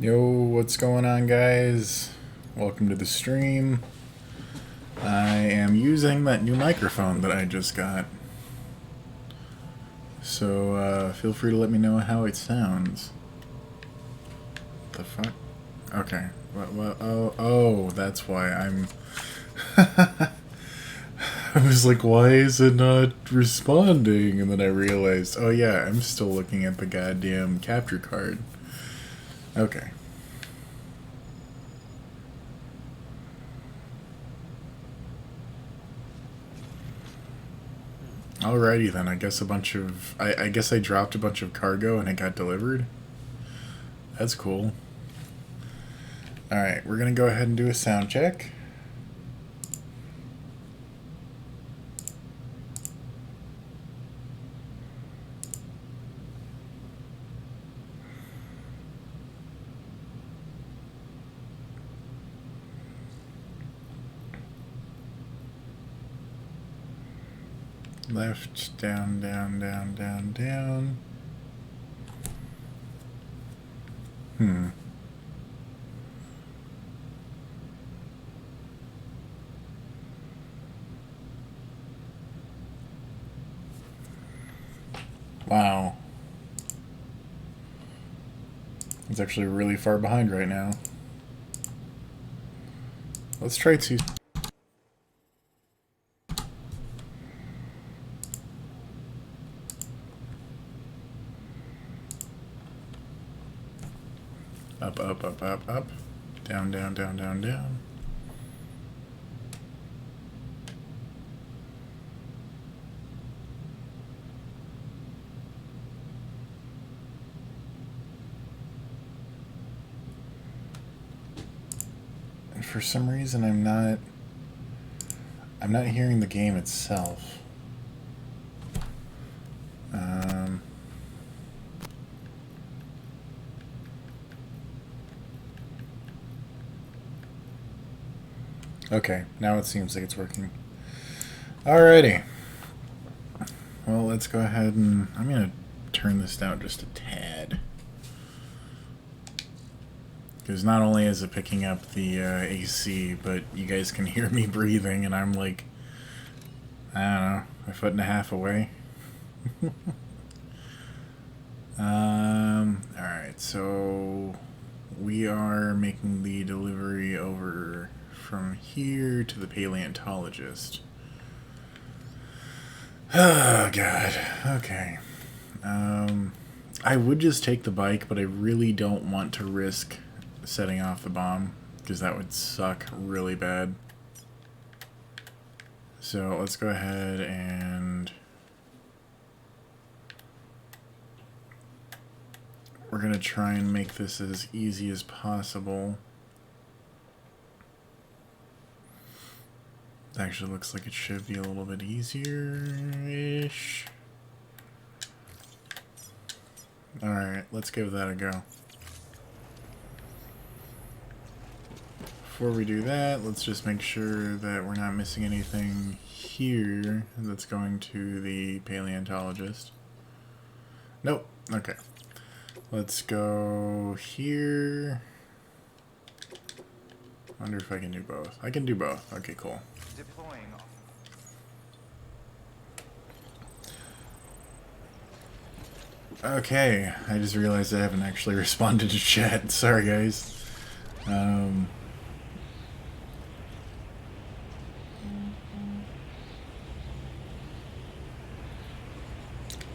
Yo, what's going on, guys? Welcome to the stream. I am using that new microphone that I just got. So, feel free to let me know how it sounds. What the fuck? Okay. What, oh, that's why I'm... I was like, why is it not responding? And then I realized, oh yeah, I'm still looking at the goddamn capture card. Okay. Alrighty then, I guess I guess I dropped a bunch of cargo and it got delivered. That's cool. Alright, we're gonna go ahead and do a sound check. Left, down, down, down, down, down. Wow. It's actually really far behind right now. Let's try to... Up, up, up, up, up. Down, down, down, down, down. And for some reason I'm not hearing the game itself. Okay, now it seems like it's working. Alrighty. Well, let's go ahead and... I'm going to turn this down just a tad. Because not only is it picking up the AC, but you guys can hear me breathing, and I'm like, I don't know, a foot and a half away. Alright, so we are making the delivery over from here to the paleontologist. Oh, God. Okay. I would just take the bike, but I really don't want to risk setting off the bomb, because that would suck really bad. So let's go ahead and... we're going to try and make this as easy as possible. Actually looks like it should be a little bit easier-ish. Alright, let's give that a go. Before we do that, let's just make sure that we're not missing anything here that's going to the paleontologist. Nope. Okay. Let's go here. Wonder if I can do both. I can do both. Okay, cool. Deploying. Okay, I just realized I haven't actually responded to chat. Sorry, guys. I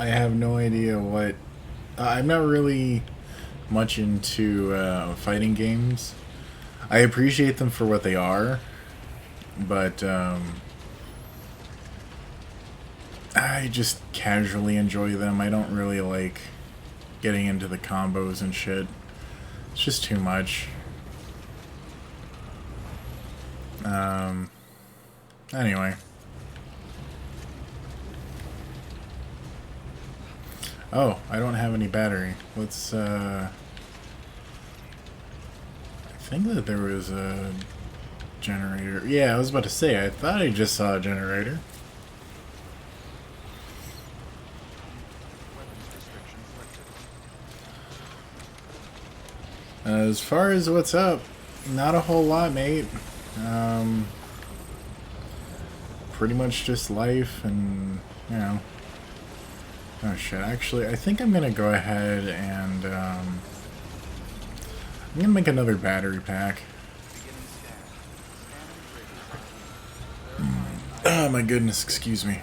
have no idea what... I'm not really much into fighting games. I appreciate them for what they are, but I just casually enjoy them. I don't really like getting into the combos and shit. It's just too much. Anyway. Oh, I don't have any battery. Let's, I think that there was a generator. Yeah, I was about to say, I thought I just saw a generator. As far as what's up, not a whole lot, mate. Pretty much just life and, you know. Oh shit, actually, I think I'm gonna go ahead and, I'm gonna make another battery pack. Oh my goodness, excuse me.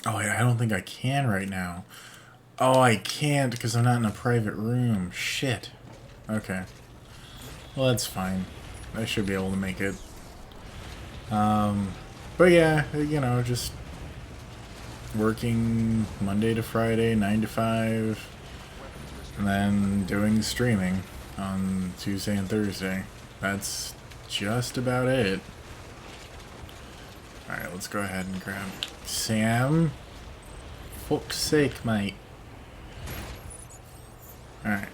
Oh, I don't think I can right now. Oh, I can't because I'm not in a private room. Shit. Okay. Well, that's fine. I should be able to make it. But yeah, you know, just working Monday to Friday, 9 to 5, and then doing streaming on Tuesday and Thursday. That's just about it. Alright, let's go ahead and grab Sam. Fuck's sake, mate. Alright.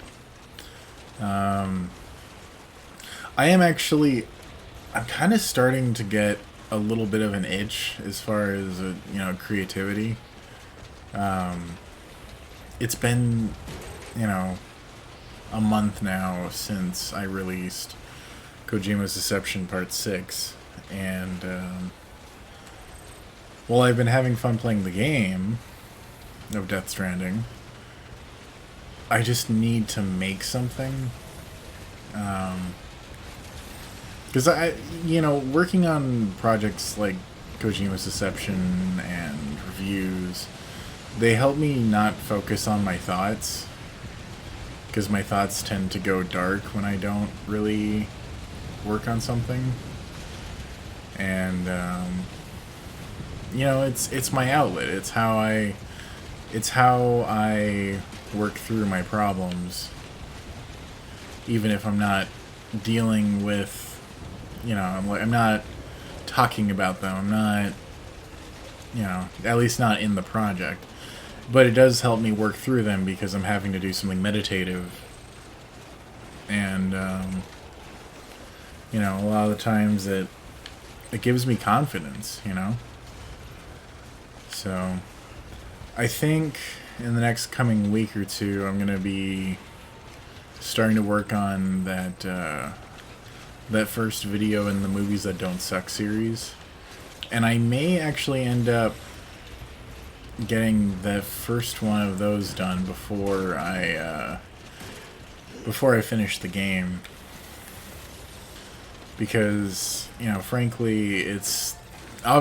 I'm kind of starting to get a little bit of an itch as far as, you know, creativity. It's been, you know, a month now since I released Kojima's Deception Part 6, and, well, I've been having fun playing the game of Death Stranding. I just need to make something. Because you know, working on projects like Kojima's Deception and reviews, they help me not focus on my thoughts. Because my thoughts tend to go dark when I don't really work on something. And, you know, it's my outlet. It's how I work through my problems, even if I'm not dealing with, you know, I'm not talking about them. I'm not, you know, at least not in the project. But it does help me work through them because I'm having to do something meditative. And, you know, a lot of the times it gives me confidence, you know? So, I think in the next coming week or two, I'm going to be starting to work on that, that first video in the Movies That Don't Suck series. And I may actually end up getting the first one of those done before I finish the game. Because, you know, frankly, it's a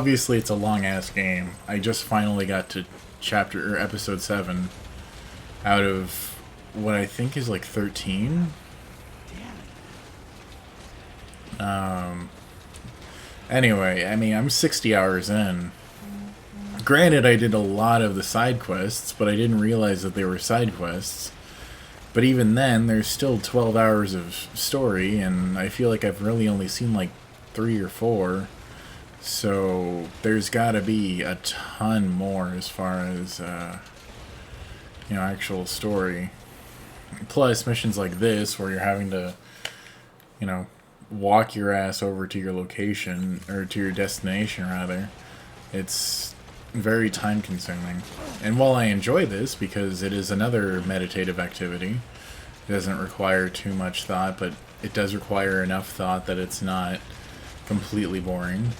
long-ass game. I just finally got to episode 7 out of what I think is like 13. Anyway, I mean, I'm 60 hours in. Granted, I did a lot of the side quests, but I didn't realize that they were side quests. But even then, there's still 12 hours of story, and I feel like I've really only seen like 3 or 4. So there's gotta be a ton more as far as, you know, actual story. Plus, missions like this, where you're having to, you know, walk your ass over to your location, or to your destination, rather. It's very time consuming. And while I enjoy this, because it is another meditative activity, it doesn't require too much thought, but it does require enough thought that it's not completely boring.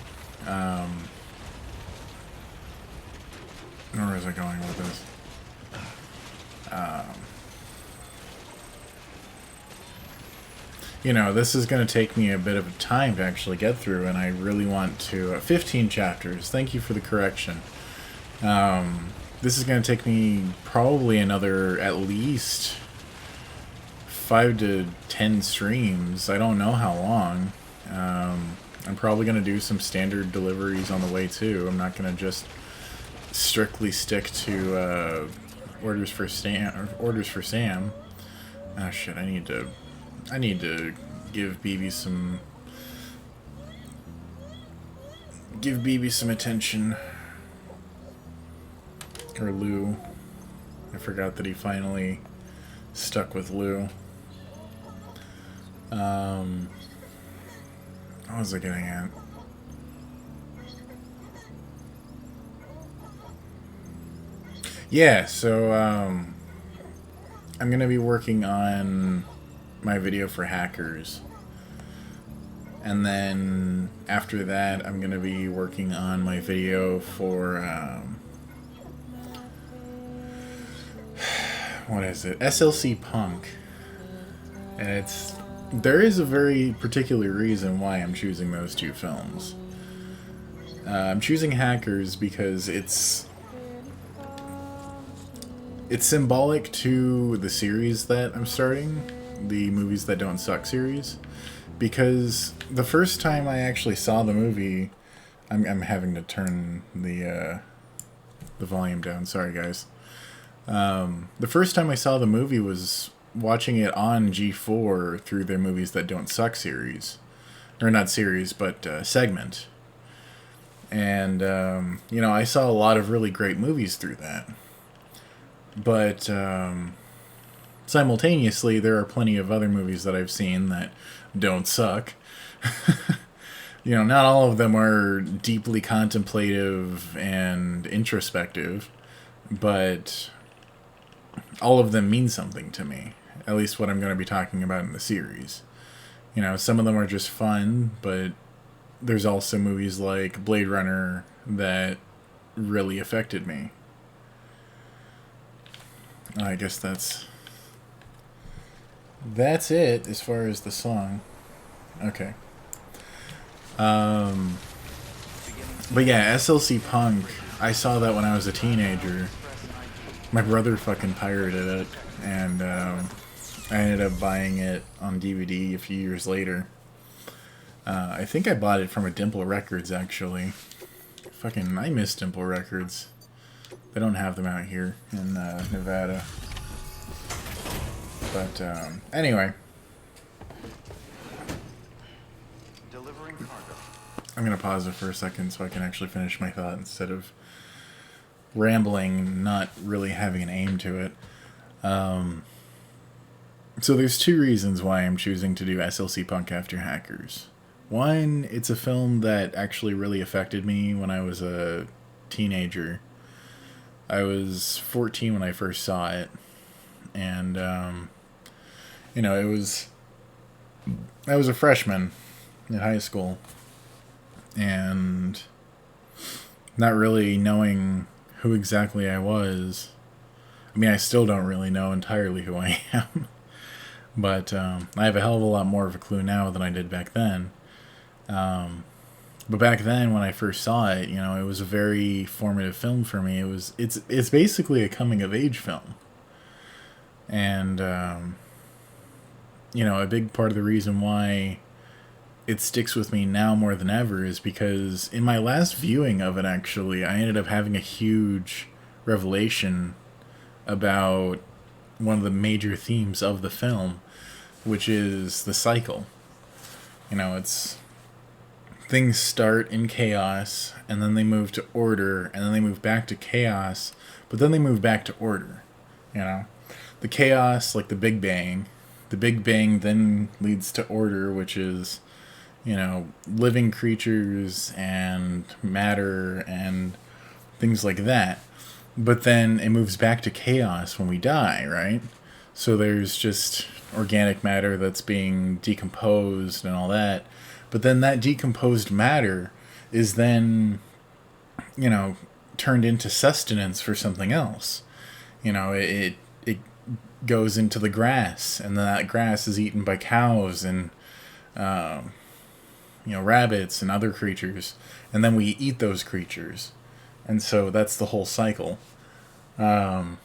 Where is I going with this? You know, this is going to take me a bit of time to actually get through, and I really want to... 15 chapters. Thank you for the correction. This is going to take me probably another, at least 5 to 10 streams. I don't know how long. I'm probably going to do some standard deliveries on the way, too. I'm not going to just strictly stick to orders for Sam. Oh shit, I need to give BB some attention. Or Lou. I forgot that he finally stuck with Lou. What was I getting at? Yeah, so I'm going to be working on my video for hackers. And then after that, I'm going to be working on my video for, what is it? SLC Punk. And there is a very particular reason why I'm choosing those two films. I'm choosing Hackers because it's symbolic to the series that I'm starting, the Movies That Don't Suck series. Because the first time I actually saw the movie, I'm having to turn the volume down. Sorry, guys. The first time I saw the movie was watching it on G4 through their Movies That Don't Suck series, or not series, but segment. And you know, I saw a lot of really great movies through that. But simultaneously, there are plenty of other movies that I've seen that don't suck. You know, not all of them are deeply contemplative and introspective, but all of them mean something to me. At least what I'm going to be talking about in the series. You know, some of them are just fun, but there's also movies like Blade Runner that really affected me. I guess that's it as far as the song. Okay. But yeah, SLC Punk, I saw that when I was a teenager. My brother fucking pirated it, and I ended up buying it on DVD a few years later. I think I bought it from a Dimple Records, actually. Fucking, I miss Dimple Records. They don't have them out here in Nevada. But anyway, I'm gonna pause it for a second so I can actually finish my thought instead of rambling, not really having an aim to it. So there's two reasons why I'm choosing to do SLC Punk after Hackers. One, it's a film that actually really affected me when I was a teenager. I was 14 when I first saw it, and you know, I was a freshman in high school, and not really knowing who exactly I was. I mean, I still don't really know entirely who I am, but I have a hell of a lot more of a clue now than I did back then. But back then, when I first saw it, you know, it was a very formative film for me. It's basically a coming of age film, and you know, a big part of the reason why it sticks with me now more than ever is because in my last viewing of it, actually, I ended up having a huge revelation about one of the major themes of the film, which is the cycle. You know, it's things start in chaos, and then they move to order, and then they move back to chaos, but then they move back to order. You know, the chaos, like the Big Bang then leads to order, which is, you know, living creatures and matter and things like that. But then it moves back to chaos when we die, right? So there's just organic matter that's being decomposed and all that. But then that decomposed matter is then, you know, turned into sustenance for something else. You know, it goes into the grass, and then that grass is eaten by cows and, you know, rabbits and other creatures. And then we eat those creatures. And so that's the whole cycle. And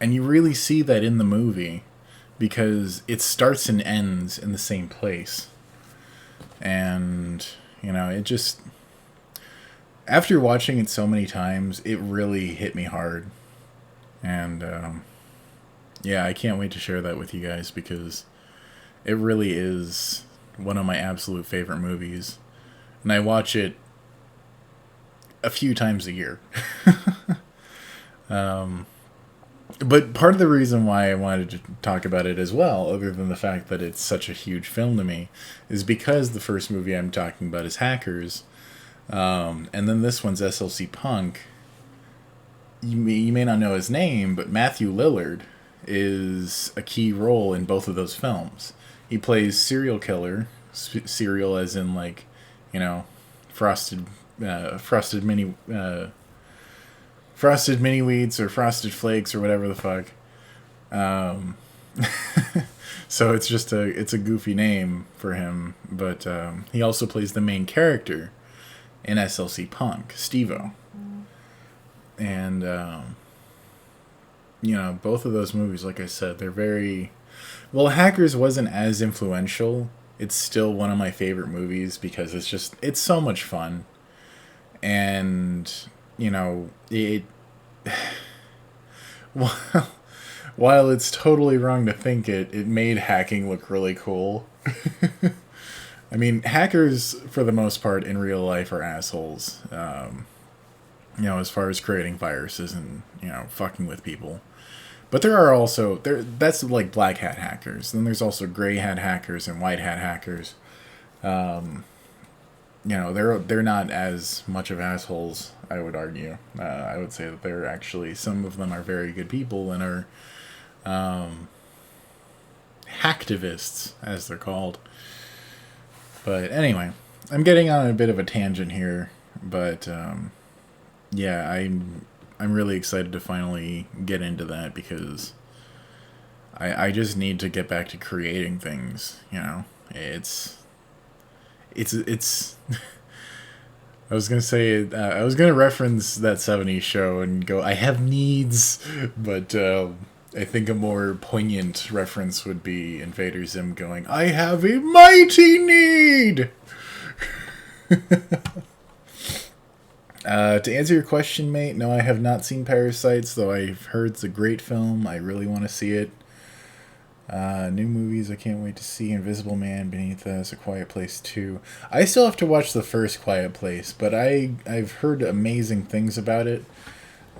you really see that in the movie because it starts and ends in the same place. And, you know, it just, after watching it so many times, it really hit me hard. And, yeah, I can't wait to share that with you guys because it really is one of my absolute favorite movies. And I watch it a few times a year. But part of the reason why I wanted to talk about it as well, other than the fact that it's such a huge film to me, is because the first movie I'm talking about is Hackers, and then this one's SLC Punk. you may not know his name, but Matthew Lillard is a key role in both of those films. He plays serial killer, cereal as in like, you know, frosted, frosted mini, frosted mini wheats or frosted flakes or whatever the fuck. So it's a goofy name for him, but he also plays the main character in SLC Punk, Steve-O. And you know, both of those movies, like I said, they're very well. Hackers wasn't as influential. It's still one of my favorite movies because it's so much fun, and you know it. Well, while it's totally wrong to think it made hacking look really cool. I mean, hackers, for the most part, in real life are assholes. You know, as far as creating viruses and, you know, fucking with people. But there are also, that's like black hat hackers. Then there's also gray hat hackers and white hat hackers. You know, they're not as much of assholes, I would argue. I would say that they're actually, some of them are very good people and are hacktivists, as they're called. But anyway, I'm getting on a bit of a tangent here, but yeah, I'm really excited to finally get into that because I just need to get back to creating things. You know, it's I was gonna say I was gonna reference that '70s show and go I have needs, but I think a more poignant reference would be Invader Zim going I have a mighty need. To answer your question, mate, no, I have not seen Parasites, though I've heard it's a great film. I really want to see it. New movies I can't wait to see. Invisible Man, Beneath Us, A Quiet Place 2. I still have to watch the first Quiet Place, but I've heard amazing things about it.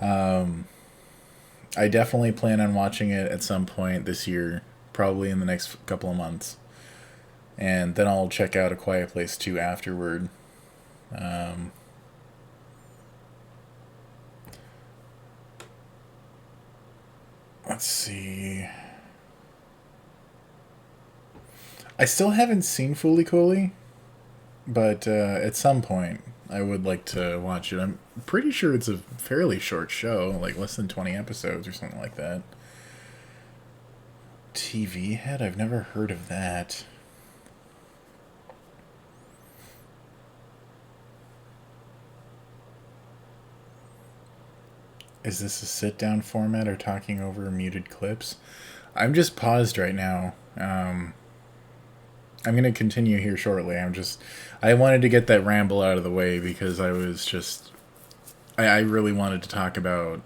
I definitely plan on watching it at some point this year, probably in the next couple of months. And then I'll check out A Quiet Place 2 afterward. Let's see. I still haven't seen Fooly Cooley, but at some point I would like to watch it. I'm pretty sure it's a fairly short show, like less than 20 episodes or something like that. TV Head? I've never heard of that. Is this a sit-down format or talking over muted clips? I'm just paused right now. I'm going to continue here shortly. I wanted to get that ramble out of the way because I really wanted to talk about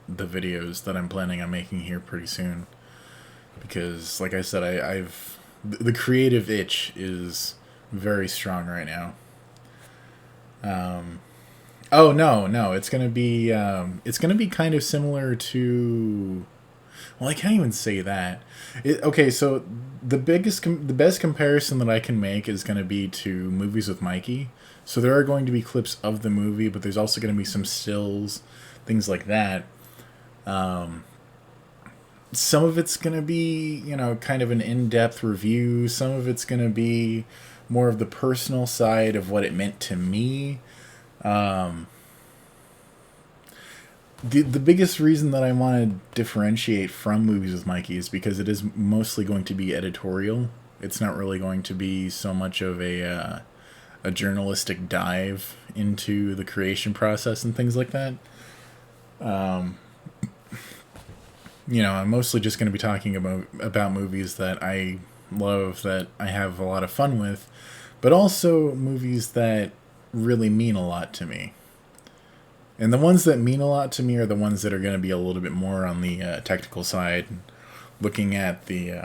the videos that I'm planning on making here pretty soon. Because, like I said, the creative itch is very strong right now. Oh no! It's gonna be kind of similar to. Well, I can't even say that. Okay, so the best comparison that I can make is gonna be to Movies with Mikey. So there are going to be clips of the movie, but there's also gonna be some stills, things like that. Some of it's gonna be, you know, kind of an in-depth review. Some of it's gonna be more of the personal side of what it meant to me. The biggest reason that I want to differentiate from Movies with Mikey is because it is mostly going to be editorial. It's not really going to be so much of a journalistic dive into the creation process and things like that. You know, I'm mostly just going to be talking about movies that I love, that I have a lot of fun with, but also movies that really mean a lot to me. And the ones that mean a lot to me are the ones that are going to be a little bit more on the technical side, looking at the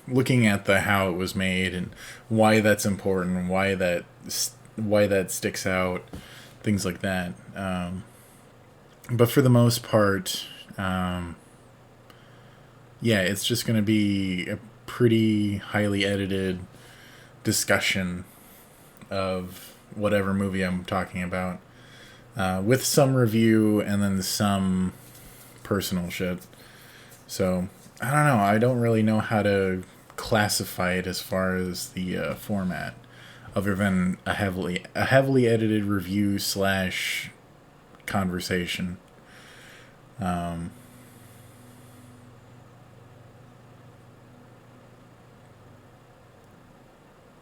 how it was made and why that's important, why that sticks out, things like that. But for the most part, yeah, it's just going to be a pretty highly edited discussion of whatever movie I'm talking about. with some review and then some personal shit. So, I don't know. I don't really know how to classify it as far as the format, other than a heavily edited review slash conversation.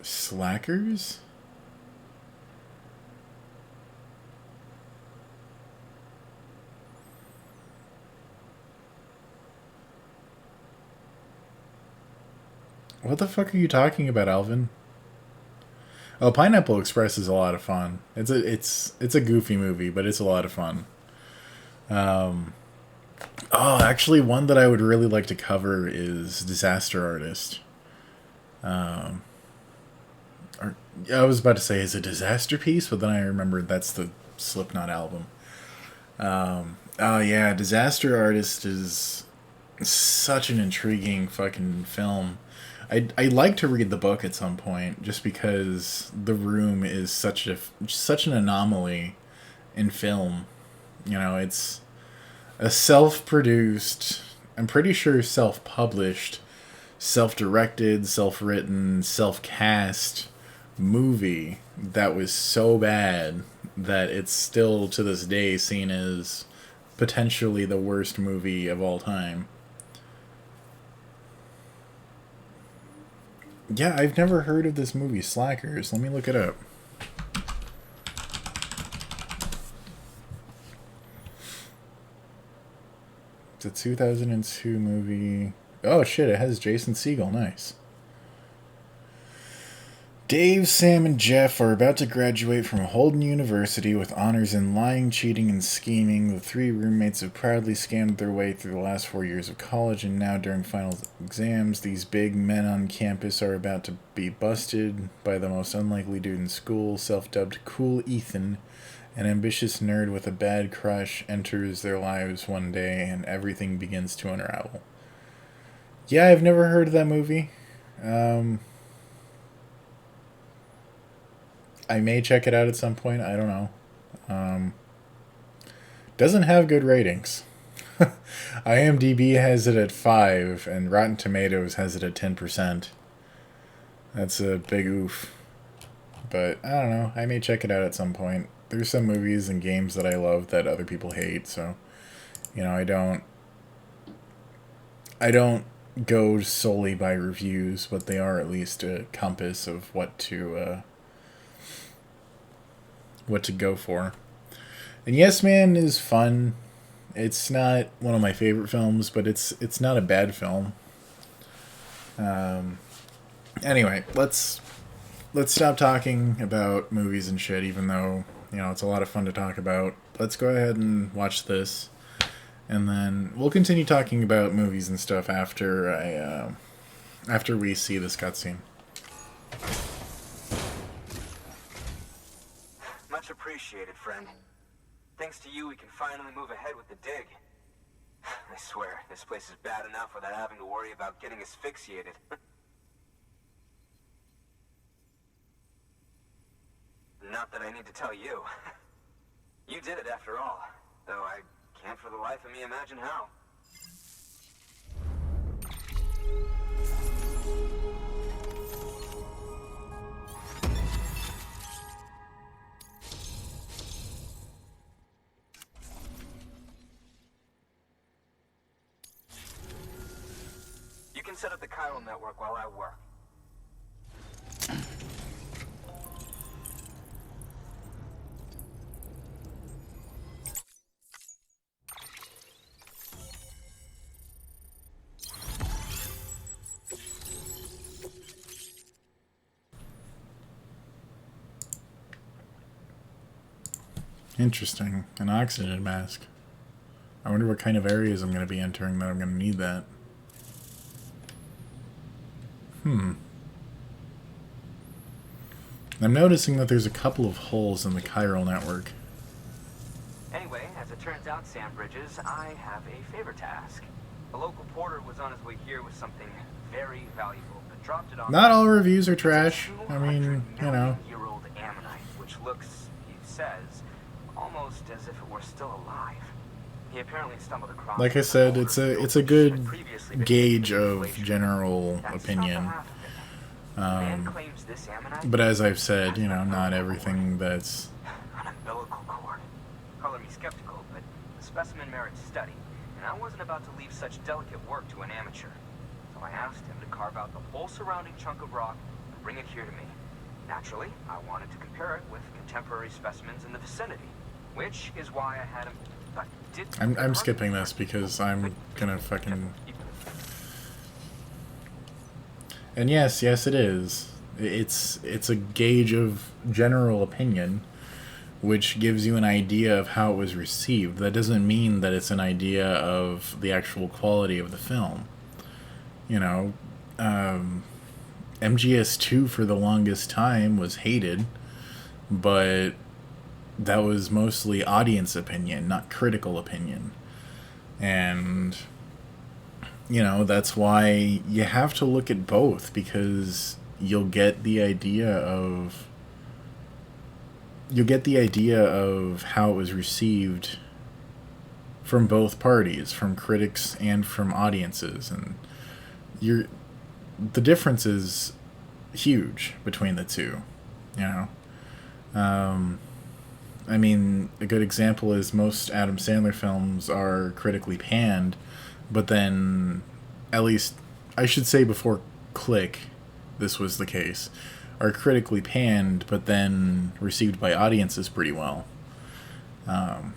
Slackers? What the fuck are you talking about, Alvin? Oh, Pineapple Express is a lot of fun. It's a goofy movie, but it's a lot of fun. Oh, actually, one that I would really like to cover is Disaster Artist. I was about to say, is a disaster piece, but then I remembered that's the Slipknot album. Oh yeah, Disaster Artist is such an intriguing fucking film. I'd like to read the book at some point, just because The Room is such an anomaly in film. You know, it's a self-produced, I'm pretty sure self-published, self-directed, self-written, self-cast movie that was so bad that it's still to this day seen as potentially the worst movie of all time. Yeah, I've never heard of this movie, Slackers. Let me look it up. It's a 2002 movie. Oh shit, it has Jason Segel. Nice. Dave, Sam, and Jeff are about to graduate from Holden University with honors in lying, cheating, and scheming. The three roommates have proudly scammed their way through the last 4 years of college, and now during final exams, these big men on campus are about to be busted by the most unlikely dude in school, self-dubbed Cool Ethan. An ambitious nerd with a bad crush enters their lives one day, and everything begins to unravel. Yeah, I've never heard of that movie. I may check it out at some point. I don't know. Doesn't have good ratings. IMDb has it at 5, and Rotten Tomatoes has it at 10%. That's a big oof. But, I don't know. I may check it out at some point. There's some movies and games that I love that other people hate, so... You know, I don't go solely by reviews, but they are at least a compass of what to go for. And Yes Man is fun. It's not one of my favorite films, but it's not a bad film. Anyway, let's stop talking about movies and shit, even though, you know, it's a lot of fun to talk about. Let's go ahead and watch this, and then we'll continue talking about movies and stuff after we see this cutscene. Much appreciated, friend. Thanks to you, we can finally move ahead with the dig. I swear, this place is bad enough without having to worry about getting asphyxiated. Not that I need to tell you. You did it after all, though I can't for the life of me imagine how. You can set up the chiral network while I work. Interesting. An oxygen mask. I wonder what kind of areas I'm going to be entering that I'm going to need that. I'm noticing that there's a couple of holes in the chiral network. Anyway, as it turns out, Sam Bridges, I have a favor to ask. A local porter was on his way here with something very valuable, but dropped it on... Not all reviews are trash. I mean, you know. ...year-old ammonite, which looks, he says, almost as if it were still alive. He apparently stumbled across... Like I said, it's a good gauge of general opinion. But as I've said, you know, not everything that's... An umbilical cord. Color me skeptical, but the specimen merits study, and I wasn't about to leave such delicate work to an amateur. So I asked him to carve out the whole surrounding chunk of rock and bring it here to me. Naturally, I wanted to compare it with contemporary specimens in the vicinity, which is why I had him... But did I'm skipping this because I'm gonna fucking... And yes, it is. It's a gauge of general opinion, which gives you an idea of how it was received. That doesn't mean that it's an idea of the actual quality of the film. You know, MGS2 for the longest time was hated, but that was mostly audience opinion, not critical opinion. And, you know, that's why you have to look at both, because you'll get the idea of how it was received from both parties, from critics and from audiences, and the difference is huge between the two, you know. I mean, a good example is most Adam Sandler films are critically panned, but then, at least, I should say before Click, this was the case, are critically panned, but then received by audiences pretty well.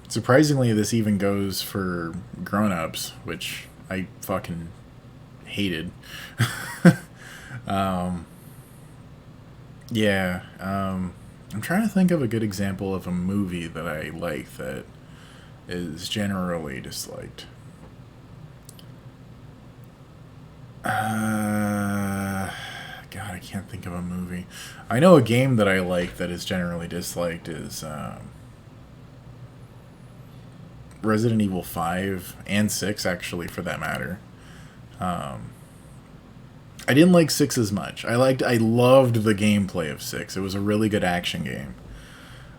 Surprisingly, this even goes for grown-ups, which I fucking hated. Yeah, I'm trying to think of a good example of a movie that I like that is generally disliked. God, I can't think of a movie. I know a game that I like that is generally disliked is Resident Evil 5 and 6, actually, for that matter. I didn't like 6 as much. I loved the gameplay of 6. It was a really good action game.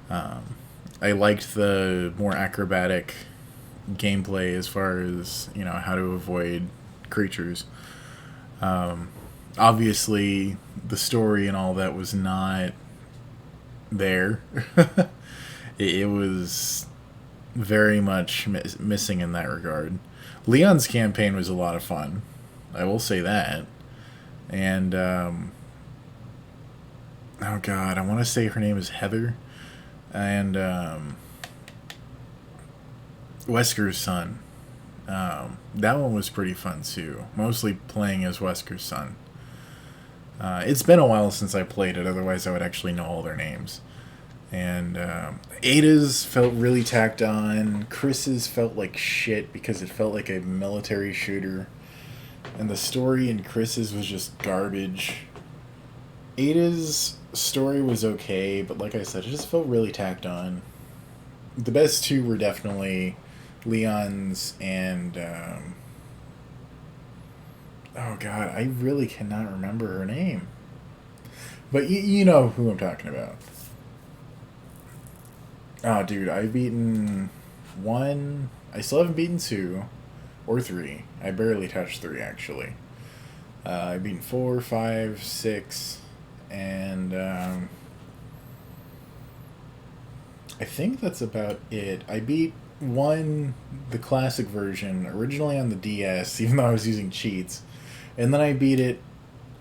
I liked the more acrobatic gameplay as far as, you know, how to avoid creatures. Obviously, the story and all that was not there. It was very much missing in that regard. Leon's campaign was a lot of fun. I will say that. And, oh god, I want to say her name is Heather. And, Wesker's son. That one was pretty fun, too. Mostly playing as Wesker's son. It's been a while since I played it, otherwise I would actually know all their names. And, Ada's felt really tacked on. Chris's felt like shit because it felt like a military shooter. And the story in Chris's was just garbage. Ada's story was okay, but like I said, it just felt really tacked on. The best two were definitely Leon's and, oh god, I really cannot remember her name. But you know who I'm talking about. Oh, dude, I've beaten 1. I still haven't beaten 2 or 3. I barely touched 3, actually. I've beaten 4, 5, 6, and I think that's about it. I beat 1, the classic version, originally on the DS, even though I was using cheats. And then I beat it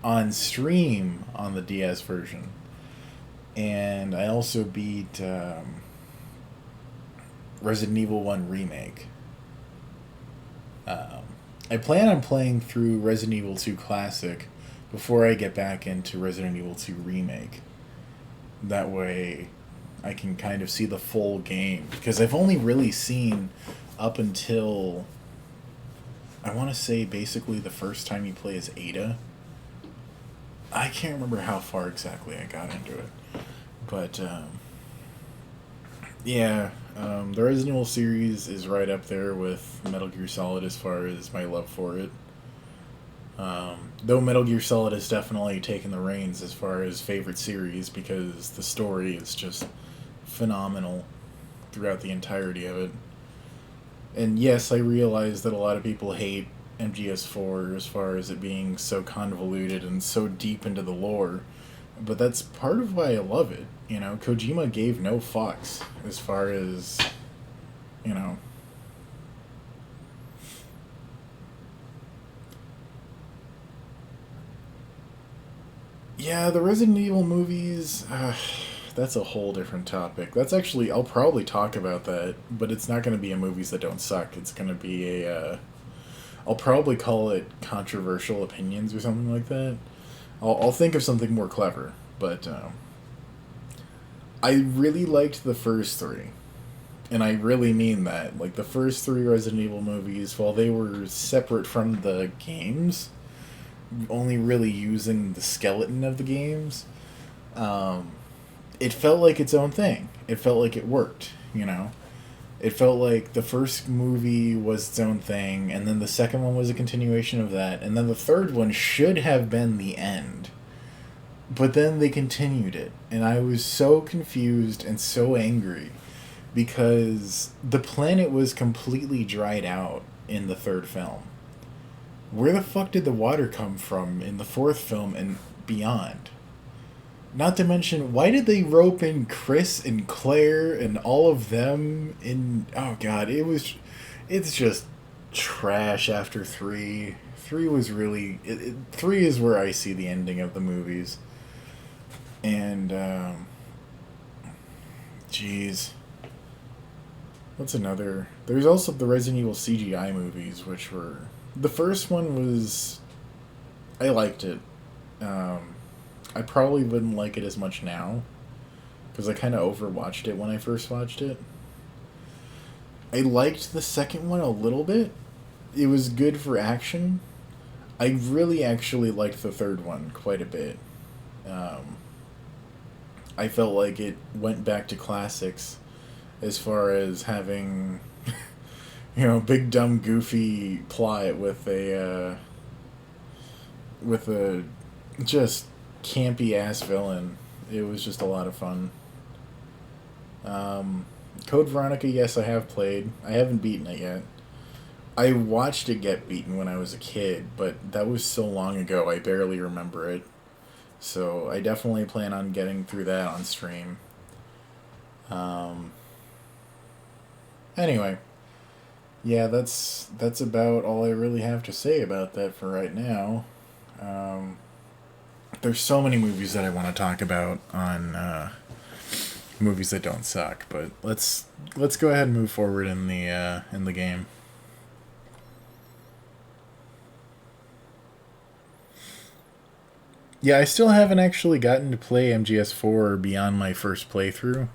on stream on the DS version. And I also beat Resident Evil 1 Remake. I plan on playing through Resident Evil 2 Classic before I get back into Resident Evil 2 Remake. That way I can kind of see the full game. Because I've only really seen up until, I want to say, basically the first time you play as Ada. I can't remember how far exactly I got into it. But, yeah, the Resident Evil series is right up there with Metal Gear Solid as far as my love for it. Though Metal Gear Solid has definitely taken the reins as far as favorite series because the story is just phenomenal. throughout the entirety of it. And yes, I realize that a lot of people hate MGS4 as far as it being so convoluted and so deep into the lore, but that's part of why I love it. You know, Kojima gave no fucks as far as, you know. Yeah, the Resident Evil movies, that's a whole different topic. That's actually, I'll probably talk about that, but it's not going to be a movies that don't suck. It's going to be I'll probably call it controversial opinions or something like that. I'll think of something more clever, but I really liked the first three. And I really mean that. Like, the first three Resident Evil movies, while they were separate from the games, only really using the skeleton of the games, it felt like its own thing. It felt like it worked, you know? It felt like the first movie was its own thing, and then the second one was a continuation of that, and then the third one should have been the end. But then they continued it, and I was so confused and so angry because the planet was completely dried out in the third film. Where the fuck did the water come from in the fourth film and beyond? Not to mention, why did they rope in Chris and Claire and all of them in... Oh god, it's just trash after 3. 3 was really... 3 is where I see the ending of the movies. And, jeez. What's another... There's also the Resident Evil CGI movies, which were... The first one was... I liked it. I probably wouldn't like it as much now, because I kind of overwatched it when I first watched it. I liked the second one a little bit. It was good for action. I really actually liked the third one quite a bit. I felt like it went back to classics as far as having, you know, big dumb goofy plot with a just campy ass villain. It was just a lot of fun. Code Veronica, yes, I have played. I haven't beaten it yet. I watched it get beaten when I was a kid, but that was so long ago I barely remember it. So I definitely plan on getting through that on stream. Anyway, yeah, that's about all I really have to say about that for right now. There's so many movies that I want to talk about on movies that don't suck, but let's go ahead and move forward in the game. Yeah, I still haven't actually gotten to play MGS4 beyond my first playthrough.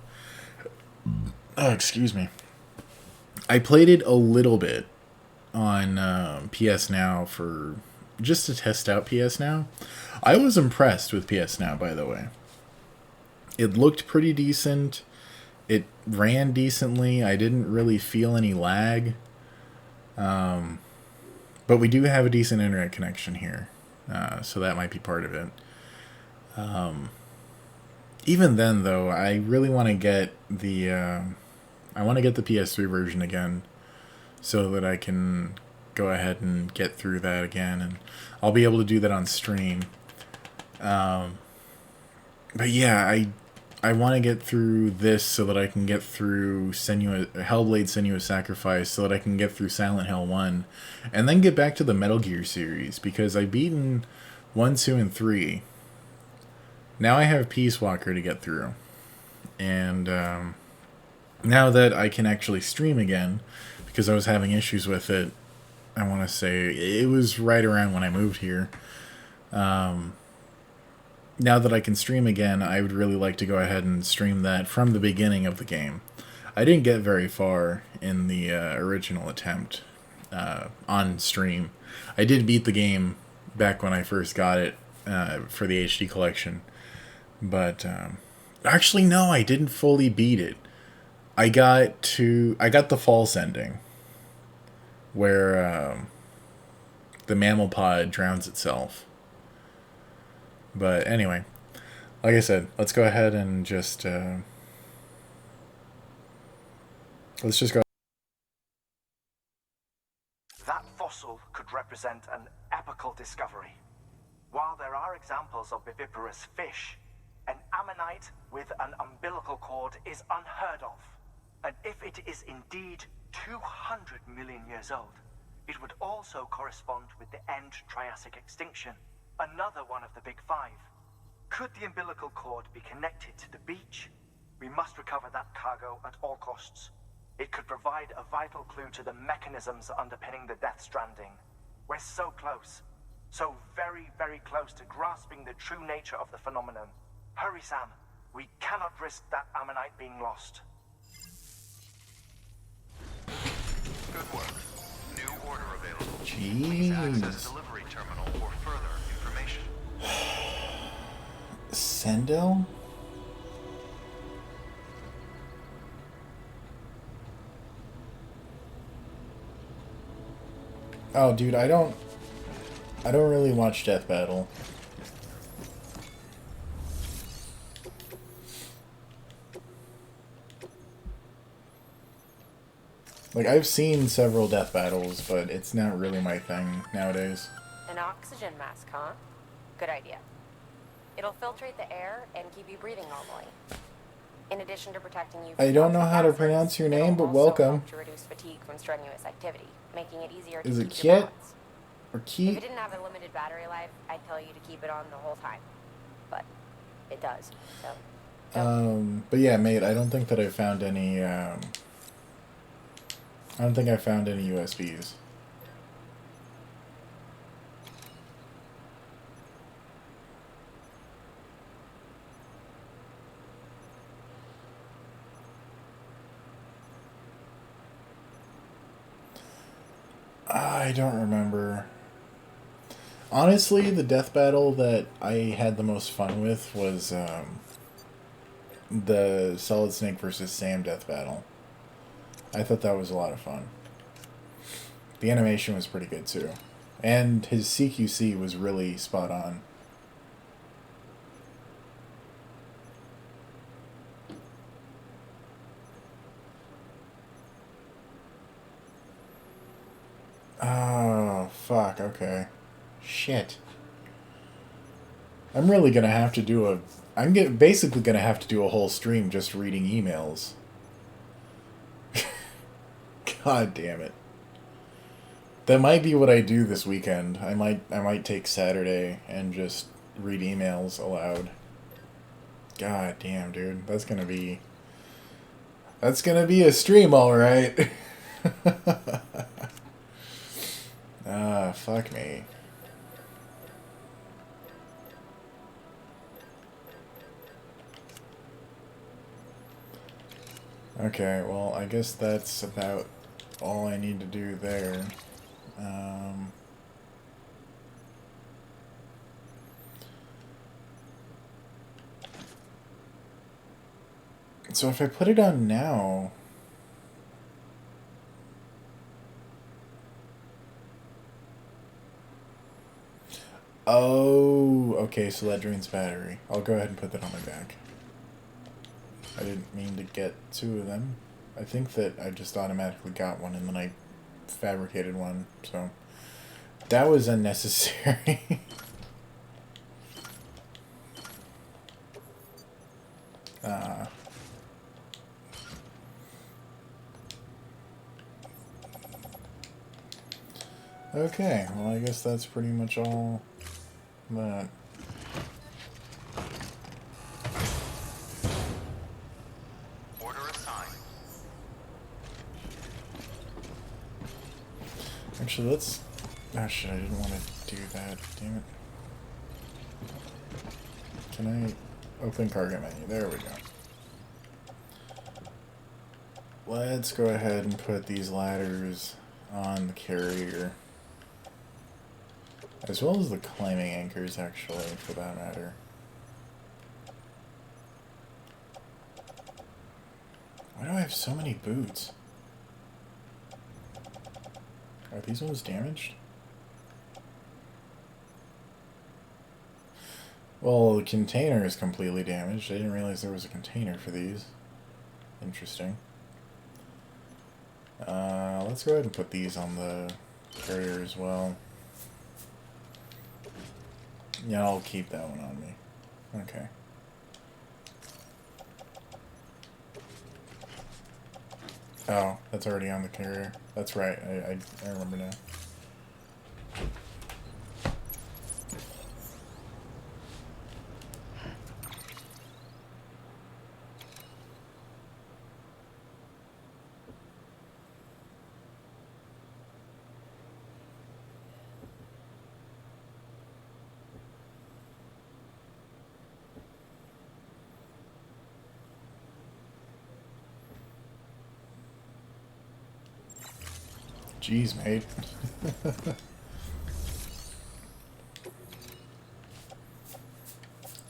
Oh, excuse me. I played it a little bit on PS Now for just to test out PS Now. I was impressed with PS Now, by the way. It looked pretty decent. It ran decently. I didn't really feel any lag. But we do have a decent internet connection here. So that might be part of it. Even then, though, I really want to get the PS3 version again, so that I can go ahead and get through that again, and I'll be able to do that on stream. But yeah, I want to get through this so that I can get through Hellblade: Senua's Sacrifice, so that I can get through Silent Hill 1, and then get back to the Metal Gear series, because I've beaten 1, 2, and 3. Now I have Peace Walker to get through. And now that I can actually stream again, because I was having issues with it, I want to say it was right around when I moved here. Now that I can stream again, I would really like to go ahead and stream that from the beginning of the game. I didn't get very far in the original attempt on stream. I did beat the game back when I first got it for the HD collection. But actually, no, I didn't fully beat it. I got the false ending, where the mammal pod drowns itself. But anyway, like I said, let's go ahead and just Let's just go. That fossil could represent an epochal discovery. While there are examples of viviparous fish, an ammonite with an umbilical cord is unheard of. And if it is indeed 200 million years old, it would also correspond with the end Triassic extinction, another one of the big five. Could the umbilical cord be connected to the beach? We must recover that cargo at all costs. It could provide a vital clue to the mechanisms underpinning the Death Stranding. We're so close. So very, very close to grasping the true nature of the phenomenon. Hurry, Sam. We cannot risk that ammonite being lost. Good work. New order available. Jeez. Please access delivery terminal for further information. Sendel? Oh, dude, I don't really watch Death Battle. Like, I've seen several Death Battles, but it's not really my thing nowadays. An oxygen mask, huh? Good idea. It'll filtrate the air and keep you breathing normally. In addition to protecting you from I don't know how to gases, pronounce your it'll name, but also welcome. help to reduce fatigue from strenuous activity, making it easier to Is it keep your Kit? balance. Or If Keat? it didn't have a limited battery life, I'd tell you to keep it on the whole time. But it does. So But yeah, mate, I don't think that I found any, I don't think I found any USBs. I don't remember. Honestly, the death battle that I had the most fun with was the Solid Snake versus Sam death battle. I thought that was a lot of fun. The animation was pretty good too. And his CQC was really spot on. Oh, fuck, okay. Shit. I'm really gonna have to do a... basically gonna have to do a whole stream just reading emails. God damn it. That might be what I do this weekend. I might take Saturday and just read emails aloud. God damn, dude. That's gonna be a stream, alright. Ah, fuck me. Okay, well, I guess that's about all I need to do there. So if I put it on now... Oh, okay, so that drains battery. I'll go ahead and put that on my back. I didn't mean to get two of them. I think that I just automatically got one and then I fabricated one, so that was unnecessary. Okay, well I guess that's pretty much all that. Order assigned. Actually, let's... Oh shit, I didn't want to do that. Damn it. Can I open cargo menu? There we go. Let's go ahead and put these ladders on the carrier. As well as the climbing anchors, actually, for that matter. Why do I have so many boots? Are these ones damaged? Well, the container is completely damaged. I didn't realize there was a container for these. Interesting. Let's go ahead and put these on the carrier as well. Yeah, I'll keep that one on me. Okay. Oh, that's already on the carrier. That's right. I remember now. Jeez, mate.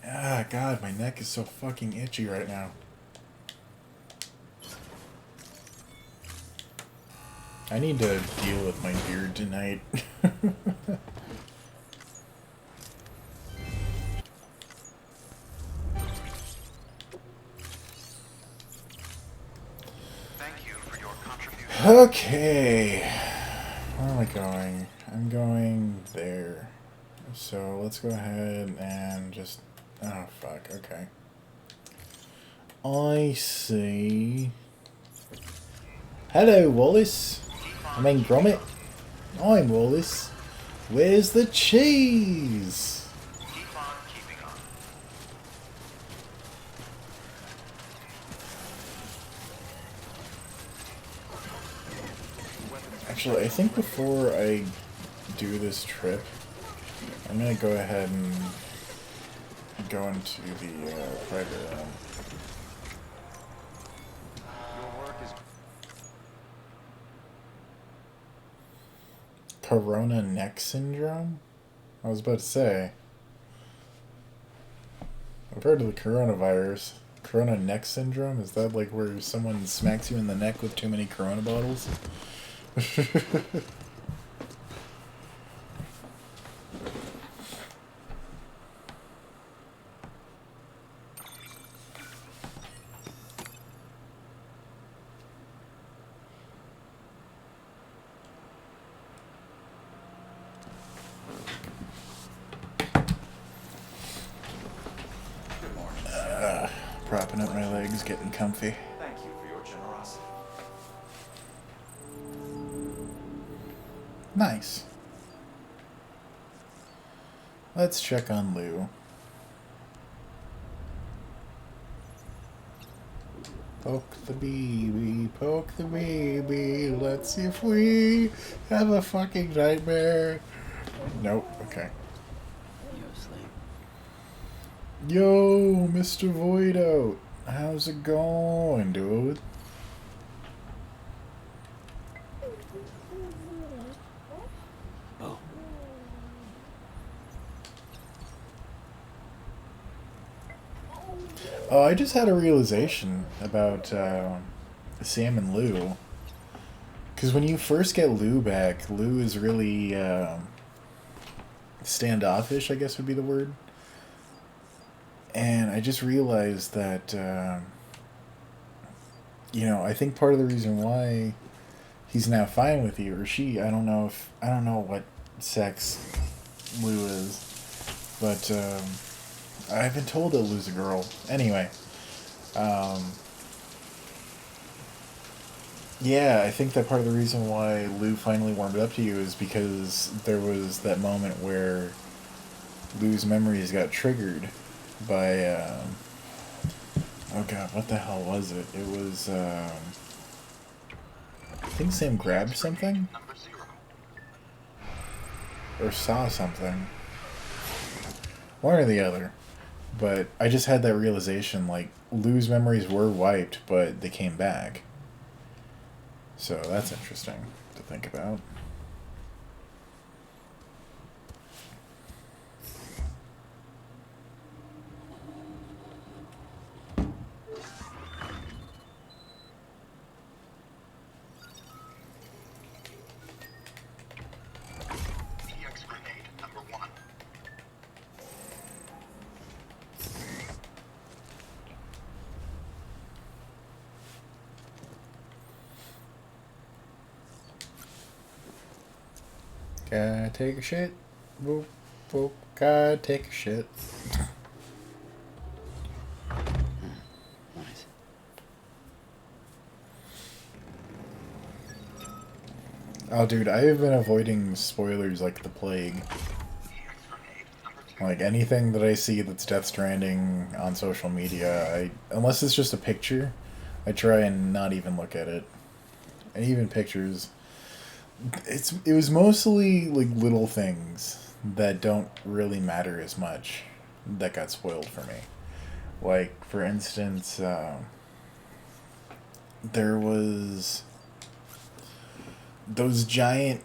Ah, God, my neck is so fucking itchy right now. I need to deal with my beard tonight. Thank you for your contribution. Okay. Where am I going? I'm going there. So let's go ahead and just... Oh, fuck. Okay. I see. Hello, Wallace. I mean, Gromit. I'm Wallace. Where's the cheese? Keep on keeping on. Actually, I think before I do this trip, I'm gonna go ahead and go into the private realm. Your work is Corona neck syndrome? I was about to say. I've heard of the coronavirus. Corona neck syndrome? Is that like where someone smacks you in the neck with too many Corona bottles? Propping up my legs, getting comfy. Thank you for your generosity. Nice. Let's check on Lou. Poke the baby, let's see if we have a fucking nightmare. Nope, okay. You asleep? Yo, Mr. Voido, how's it going, dude? Oh, Oh, I just had a realization about Sam and Lou. Because when you first get Lou back, Lou is really standoffish, I guess would be the word. And I just realized that, you know, I think part of the reason why he's now fine with you, or she, I don't know what sex Lou is, but I've been told that Lou's a girl. Anyway, yeah, I think that part of the reason why Lou finally warmed up to you is because there was that moment where Lou's memories got triggered by, oh god, what the hell was it? It was, I think Sam grabbed something? Or saw something. One or the other. But I just had that realization, like, Lou's memories were wiped, but they came back. So that's interesting to think about. EX grenade number 1. Gotta take a shit. Boop, boop. Gotta take a shit. Nice. Oh, dude, I have been avoiding spoilers like the plague. Like, anything that I see that's Death Stranding on social media, unless it's just a picture, I try and not even look at it. And even pictures, it was mostly, like, little things that don't really matter as much that got spoiled for me. Like, for instance, there was those giant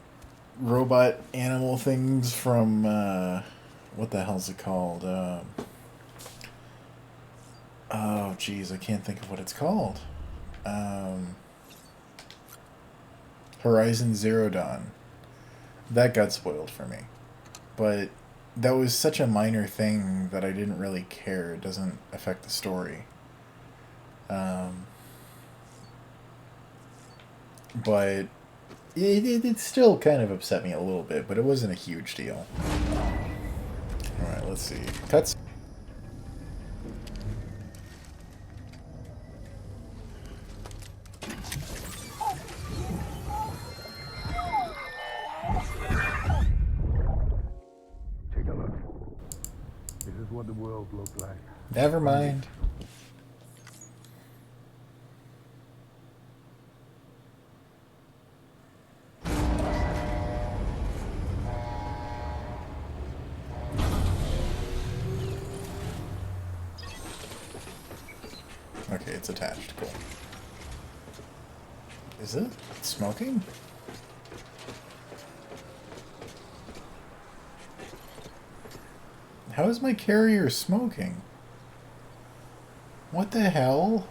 robot animal things from, what the hell's it called? Oh, jeez, I can't think of what it's called. Horizon Zero Dawn. That got spoiled for me. But that was such a minor thing that I didn't really care. It doesn't affect the story. But it still kind of upset me a little bit, but it wasn't a huge deal. Alright, let's see. Cuts. Take a look. This is what the world looked like. Never mind. Okay, it's attached. Cool. Is it smoking? How is my carrier smoking? What the hell?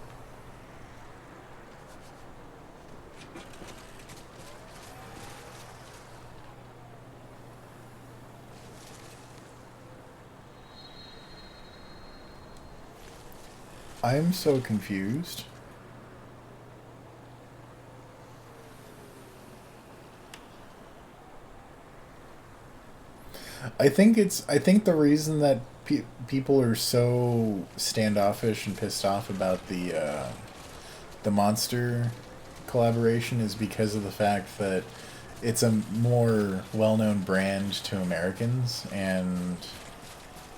I'm so confused. I think the reason that people are so standoffish and pissed off about the Monster collaboration is because of the fact that it's a more well-known brand to Americans, and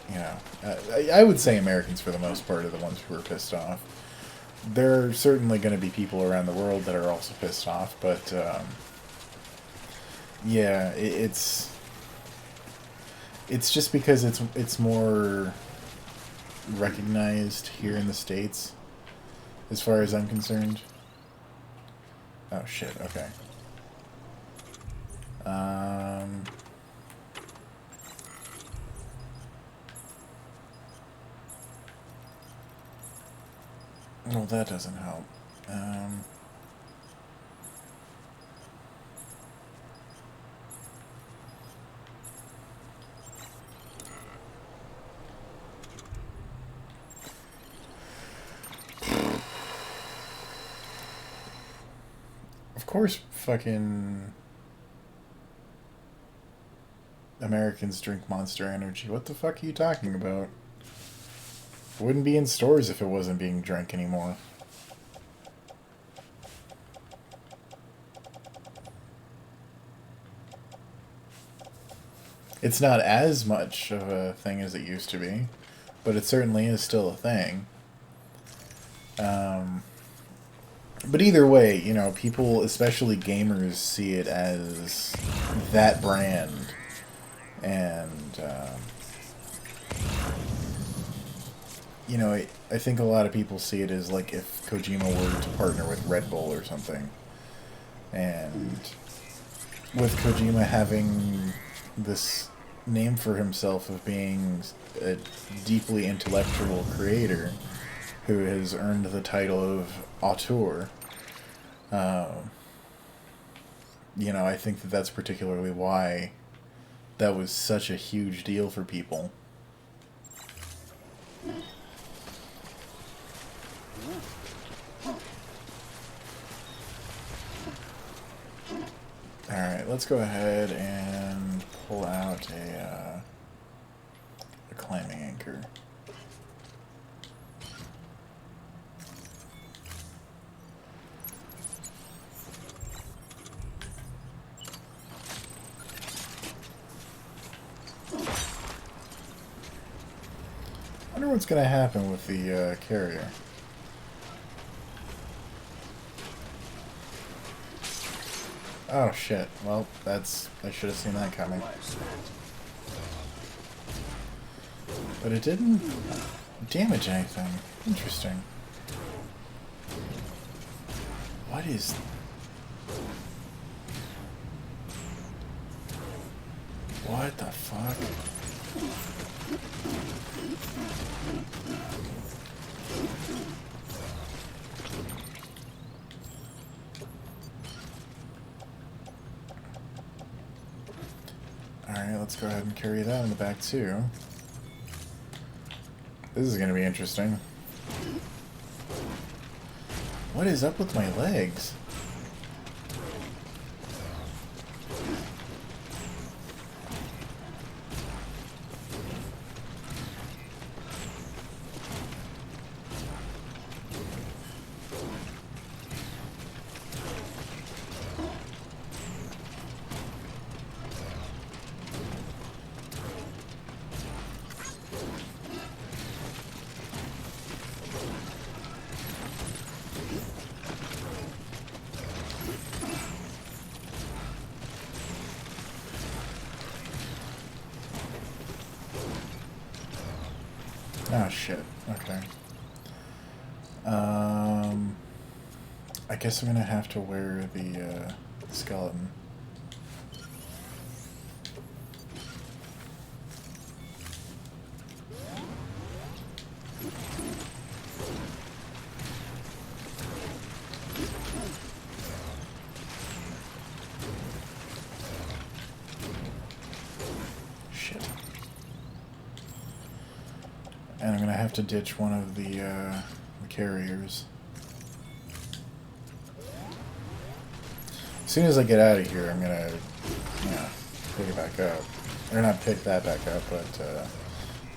you know, I would say Americans for the most part are the ones who are pissed off. There are certainly going to be people around the world that are also pissed off, but yeah, it's just because it's more recognized here in the States, as far as I'm concerned. Oh shit, okay. Well, that doesn't help. Of course, fucking Americans drink Monster Energy. What the fuck are you talking about? It wouldn't be in stores if it wasn't being drank anymore. It's not as much of a thing as it used to be, but it certainly is still a thing. But either way, you know, people, especially gamers, see it as that brand. And, you know, I think a lot of people see it as like if Kojima were to partner with Red Bull or something. And with Kojima having this name for himself of being a deeply intellectual creator who has earned the title of auteur, you know, I think that that's particularly why that was such a huge deal for people. Alright, let's go ahead and pull out a climbing anchor. I wonder what's going to happen with the carrier. Oh shit. Well, I should have seen that coming. But it didn't damage anything. Interesting. What is... What the fuck? Alright, let's go ahead and carry that in the back too. This is gonna be interesting. What is up with my legs? Oh shit, okay. I guess I'm gonna have to wear the skeleton. Shit. And I'm gonna have to ditch one of the carriers. As soon as I get out of here, I'm gonna, pick it back up. Or not pick that back up, but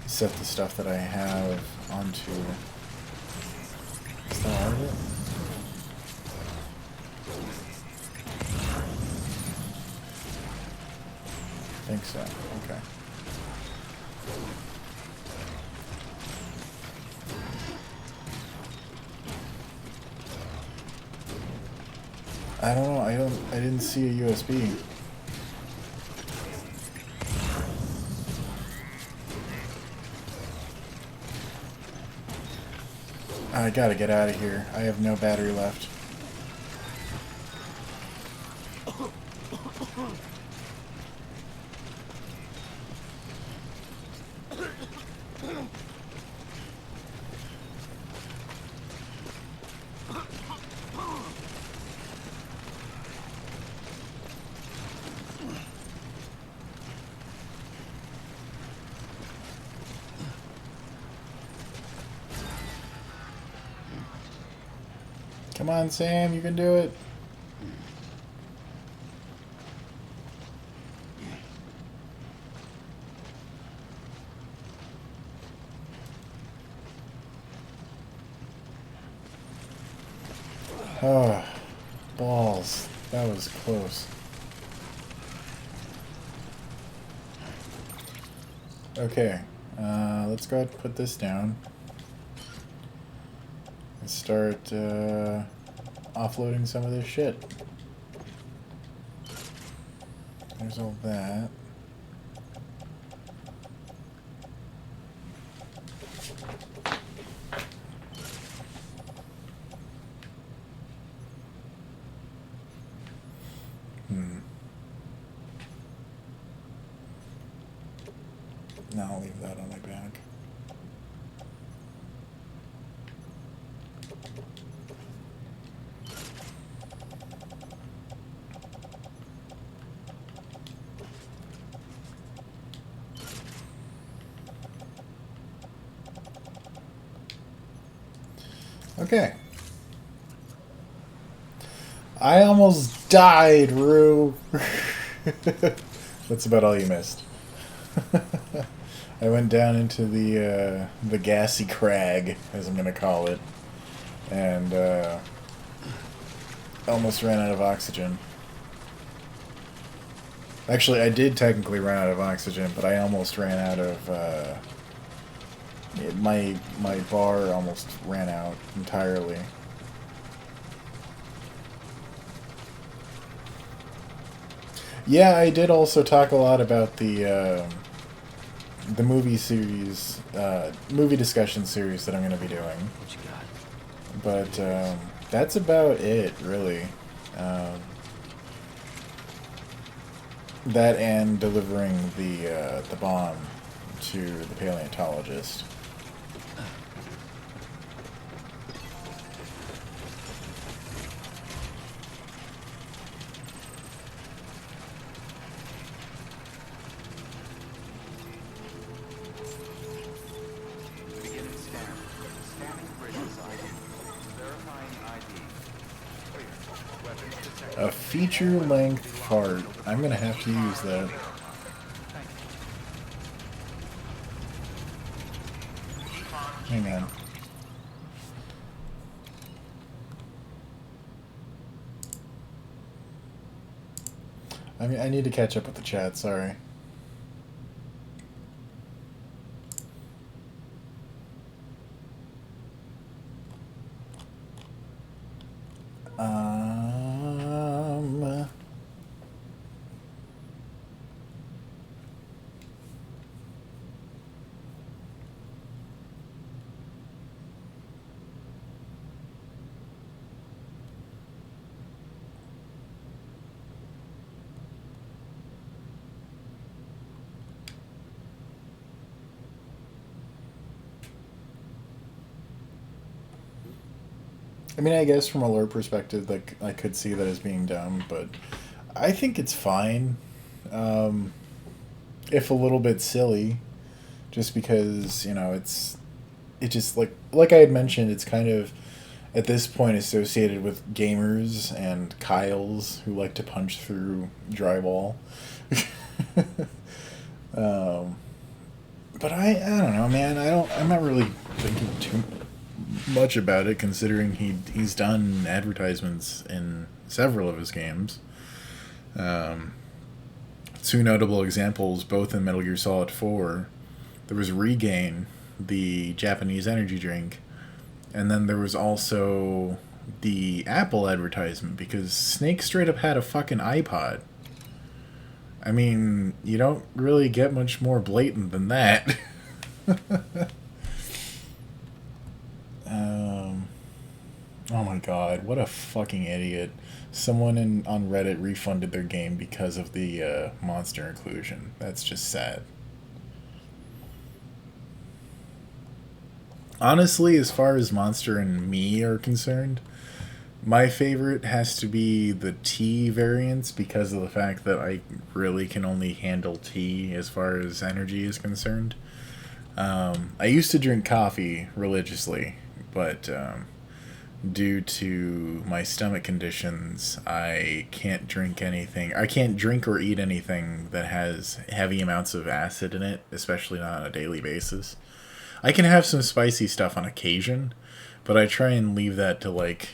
set the stuff that I have onto... Is that all of it? I think so, okay. I don't know, I didn't see a USB. I gotta get out of here. I have no battery left. Come on, Sam, you can do it. Oh, balls. That was close. Okay, let's go ahead and put this down. And start offloading some of this shit. There's all that. No, I'll leave that on my back. Okay. I almost died, Rue. With That's about all you missed. I went down into the gassy crag, as I'm gonna call it, and almost ran out of oxygen. Actually, I did technically run out of oxygen, but I almost ran out of my bar almost ran out entirely. Yeah, I did also talk a lot about the movie series, movie discussion series that I'm going to be doing. What you got? But that's about it, really. That and delivering the bomb to the paleontologist. Beginning scan. Scanning bridges ID. Verifying ID. Clear. Weapons detected. A feature-length fart. I'm gonna have to use that. Hang on. I need to catch up with the chat, sorry. I mean, I guess from a lore perspective, like, I could see that as being dumb, but I think it's fine. If a little bit silly, just because, you know, it just, like I had mentioned, it's kind of, at this point, associated with gamers and Kyles who like to punch through drywall. But I don't know, man. I'm not really thinking too much about it, considering he's done advertisements in several of his games. Two notable examples, both in Metal Gear Solid 4. There was Regain, the Japanese energy drink, and then there was also the Apple advertisement, because Snake straight up had a fucking iPod. I mean, you don't really get much more blatant than that. Oh my god, what a fucking idiot. Someone on Reddit refunded their game because of the monster inclusion. That's just sad. Honestly, as far as Monster and Me are concerned, my favorite has to be the tea variants, because of the fact that I really can only handle tea as far as energy is concerned. I used to drink coffee religiously, but due to my stomach conditions, I can't drink anything. I can't drink or eat anything that has heavy amounts of acid in it, especially not on a daily basis. I can have some spicy stuff on occasion, but I try and leave that to like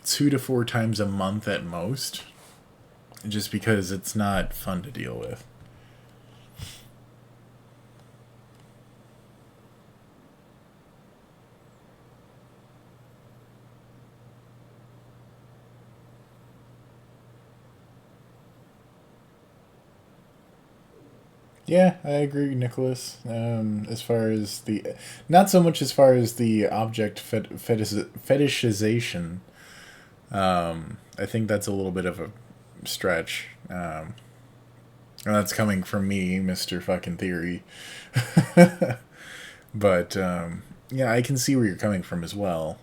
2 to 4 times a month at most, just because it's not fun to deal with. Yeah, I agree, Nicholas. As far as the, not so much as far as the object fetishization. I think that's a little bit of a stretch. And that's coming from me, Mr. Fucking Theory. But, yeah, I can see where you're coming from as well.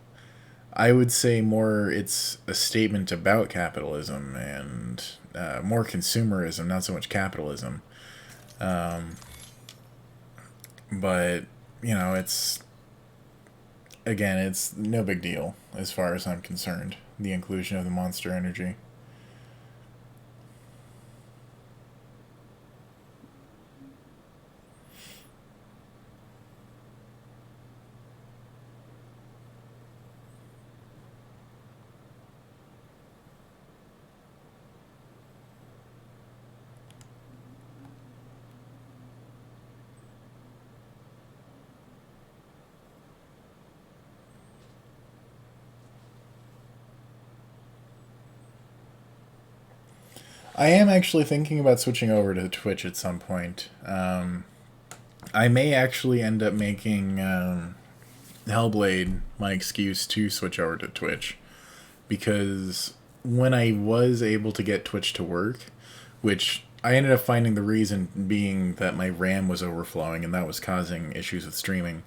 I would say more it's a statement about capitalism and more consumerism, not so much capitalism. But, you know, it's no big deal as far as I'm concerned, the inclusion of the Monster Energy. I am actually thinking about switching over to Twitch at some point. I may actually end up making Hellblade my excuse to switch over to Twitch, because when I was able to get Twitch to work, which I ended up finding the reason being that my RAM was overflowing and that was causing issues with streaming.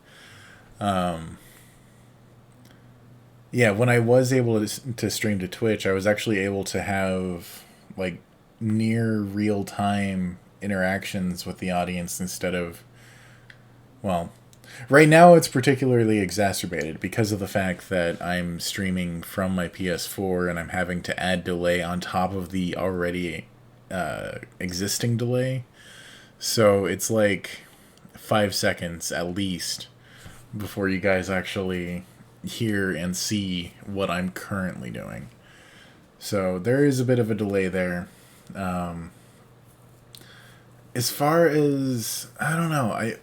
Yeah, when I was able to stream to Twitch, I was actually able to have like near real-time interactions with the audience instead of, well, right now it's particularly exacerbated because of the fact that I'm streaming from my PS4 and I'm having to add delay on top of the already existing delay. So it's like 5 seconds at least before you guys actually hear and see what I'm currently doing. So there is a bit of a delay there. As far as, I don't know,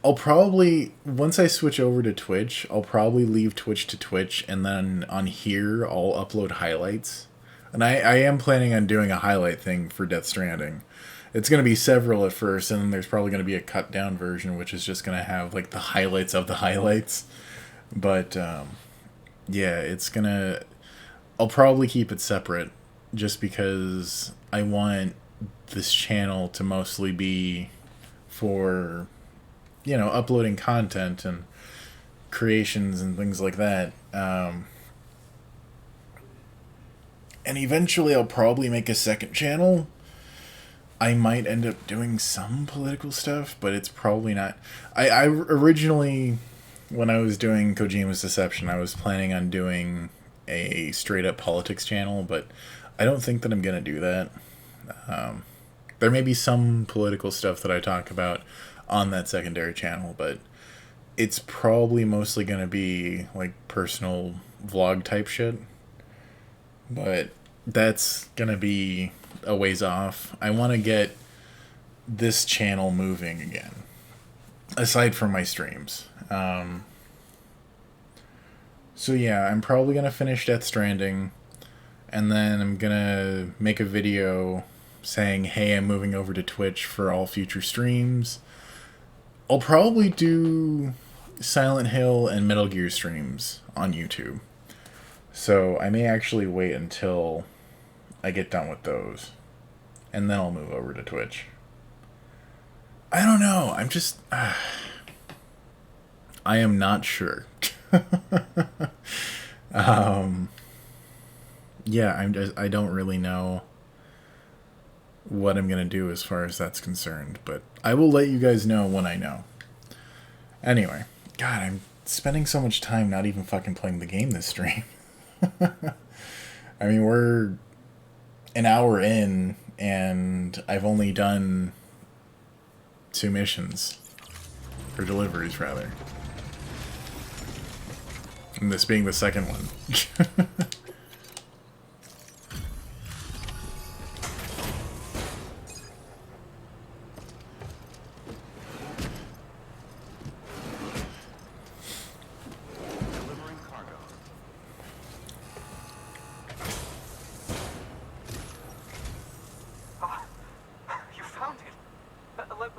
I'll probably, once I switch over to Twitch, I'll probably leave Twitch to Twitch, and then on here I'll upload highlights. And I am planning on doing a highlight thing for Death Stranding. It's going to be several at first, and then there's probably going to be a cut down version, which is just going to have like the highlights of the highlights. But yeah, it's gonna, I'll probably keep it separate just because I want this channel to mostly be for, you know, uploading content and creations and things like that. And eventually I'll probably make a second channel. I might end up doing some political stuff, but it's probably not. I originally, when I was doing Kojima's Deception, I was planning on doing a straight-up politics channel, but I don't think that I'm going to do that. There may be some political stuff that I talk about on that secondary channel, but it's probably mostly going to be, like, personal vlog-type shit. But that's going to be a ways off. I want to get this channel moving again, aside from my streams. So yeah, I'm probably going to finish Death Stranding, and then I'm going to make a video saying, hey, I'm moving over to Twitch for all future streams. I'll probably do Silent Hill and Metal Gear streams on YouTube. So I may actually wait until I get done with those, and then I'll move over to Twitch. I don't know, I'm just... I am not sure. Yeah, I don't really know what I'm gonna do as far as that's concerned, but I will let you guys know when I know. Anyway, God, I'm spending so much time not even fucking playing the game this stream. I mean, we're an hour in, and I've only done 2 missions. Or deliveries, rather. And this being the second one. Delivering cargo. Ah, you found it.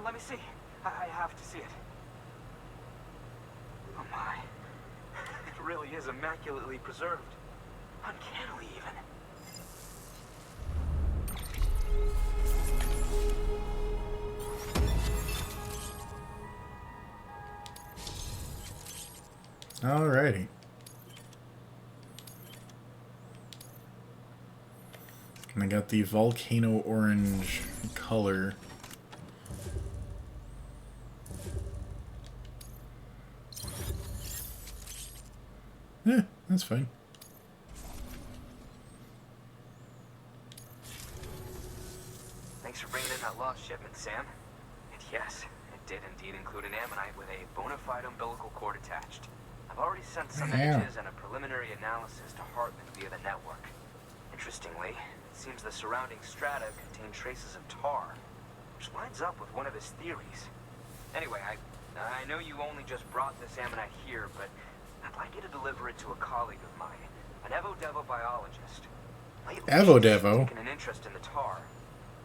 Let me see. I have to see it. Oh my. It really is immaculately preserved. Uncannily even. Alrighty. And I got the volcano orange color. Yeah, that's fine. Thanks for bringing in that lost shipment, Sam. And yes, it did indeed include an ammonite with a bona fide umbilical cord attached. I've already sent some images and a preliminary analysis to Hartman via the network. Interestingly, it seems the surrounding strata contain traces of tar, which lines up with one of his theories. Anyway, I know you only just brought this ammonite here, but I'd like you to deliver it to a colleague of mine, an Evo Devo biologist. Lately, Avodevo. she's taken an interest in the tar,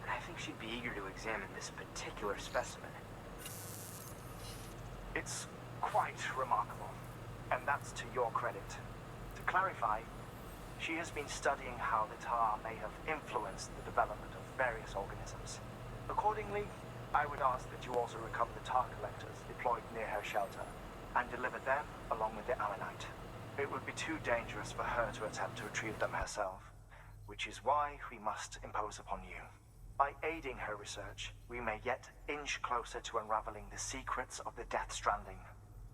and I think she'd be eager to examine this particular specimen. It's quite remarkable, and that's to your credit. To clarify, she has been studying how the tar may have influenced the development of various organisms. Accordingly, I would ask that you also recover the tar collectors deployed near her shelter and deliver them along with the ammonite. It would be too dangerous for her to attempt to retrieve them herself, which is why we must impose upon you. By aiding her research, we may yet inch closer to unraveling the secrets of the Death Stranding.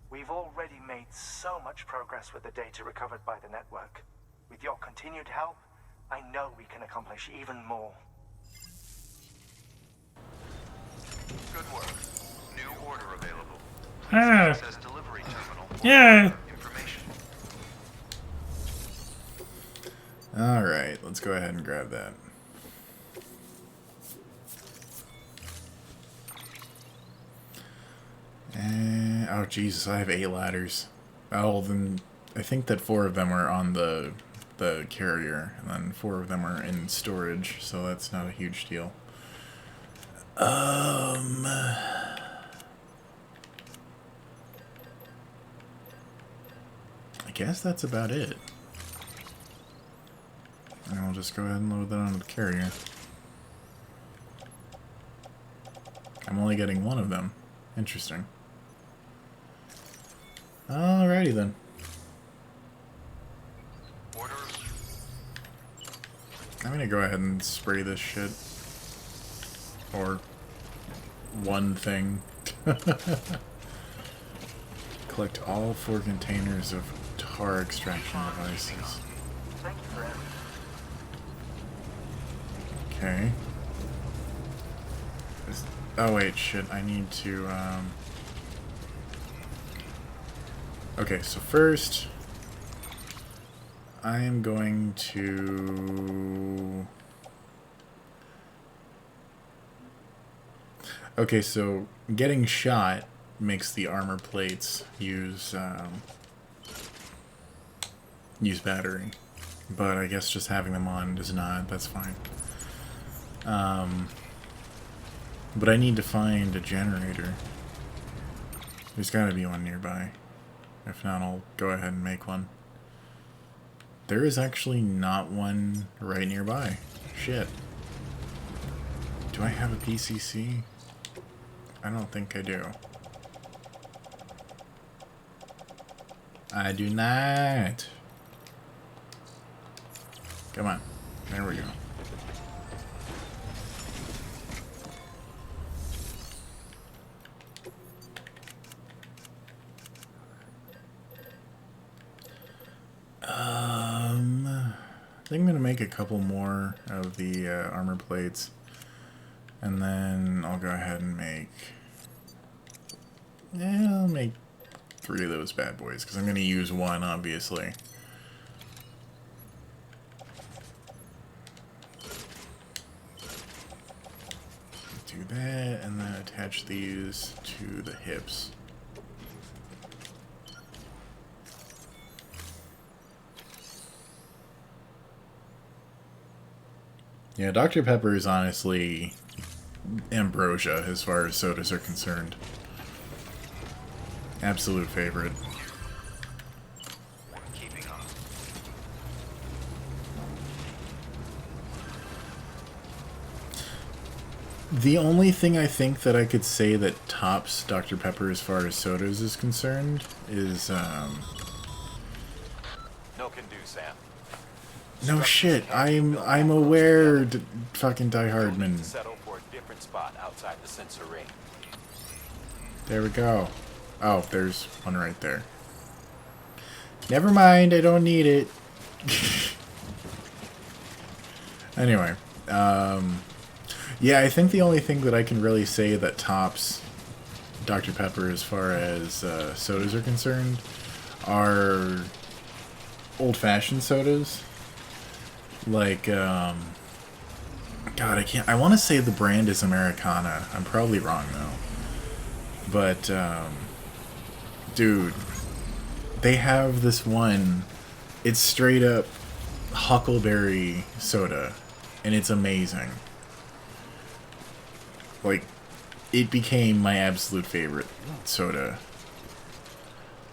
We've already made so much progress with the data recovered by the network. With your continued help, I know we can accomplish even more. Good work. New order available. Please Ah. access delivery terminal for Yeah. further information. Alright, let's go ahead and grab that. And, oh Jesus, I have 8 ladders. Oh, then I think that 4 of them are on the carrier, and then 4 of them are in storage, so that's not a huge deal. I guess that's about it. And I'll just go ahead and load that onto the carrier. I'm only getting 1 of them. Interesting. Alrighty then. Orders. I'm gonna go ahead and spray this shit. Or one thing. Collect all 4 containers of tar extraction devices. Thank you for everything. Okay. Oh wait, shit, I need to, Okay, so first, I am going to... Okay, so getting shot makes the armor plates use battery. But I guess just having them on does not, that's fine. But I need to find a generator. There's gotta be one nearby. If not, I'll go ahead and make one. There is actually not one right nearby. Shit. Do I have a PCC? I don't think I do. I do not. Come on. There we go. I think I'm gonna make a couple more of the armor plates, and then I'll go ahead and make. Yeah, I'll make 3 of those bad boys because I'm gonna use 1, obviously. Do that, and then attach these to the hips. Yeah, Dr. Pepper is honestly ambrosia as far as sodas are concerned. Absolute favorite. Keeping up. The only thing I think that I could say that tops Dr. Pepper as far as sodas is concerned is, No can do, Sam. no shit, I'm aware, fucking Die Hardman. Settle for a different spot outside the sensor ring. There we go. Oh, there's one right there. Never mind, I don't need it. Anyway, yeah, I think the only thing that I can really say that tops Dr. Pepper as far as sodas are concerned are old-fashioned sodas. Like, God, I want to say the brand is Americana. I'm probably wrong, though. But, dude, they have this one. It's straight up huckleberry soda, and it's amazing. Like, it became my absolute favorite soda.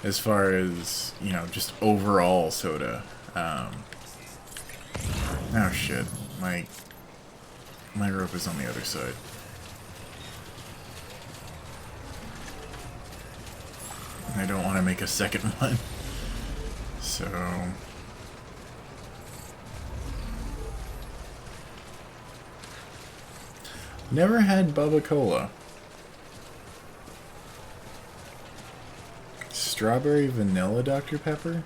As far as, you know, just overall soda. Oh shit, my rope is on the other side. I don't want to make a second one. So... Never had Bubba Cola. Strawberry vanilla Dr. Pepper?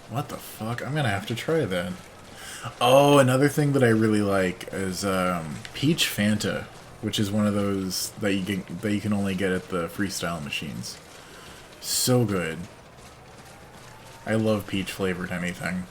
What the fuck? I'm gonna have to try that. Oh, another thing that I really like is peach Fanta, which is one of those that you can only get at the freestyle machines. So good. I love peach flavored anything.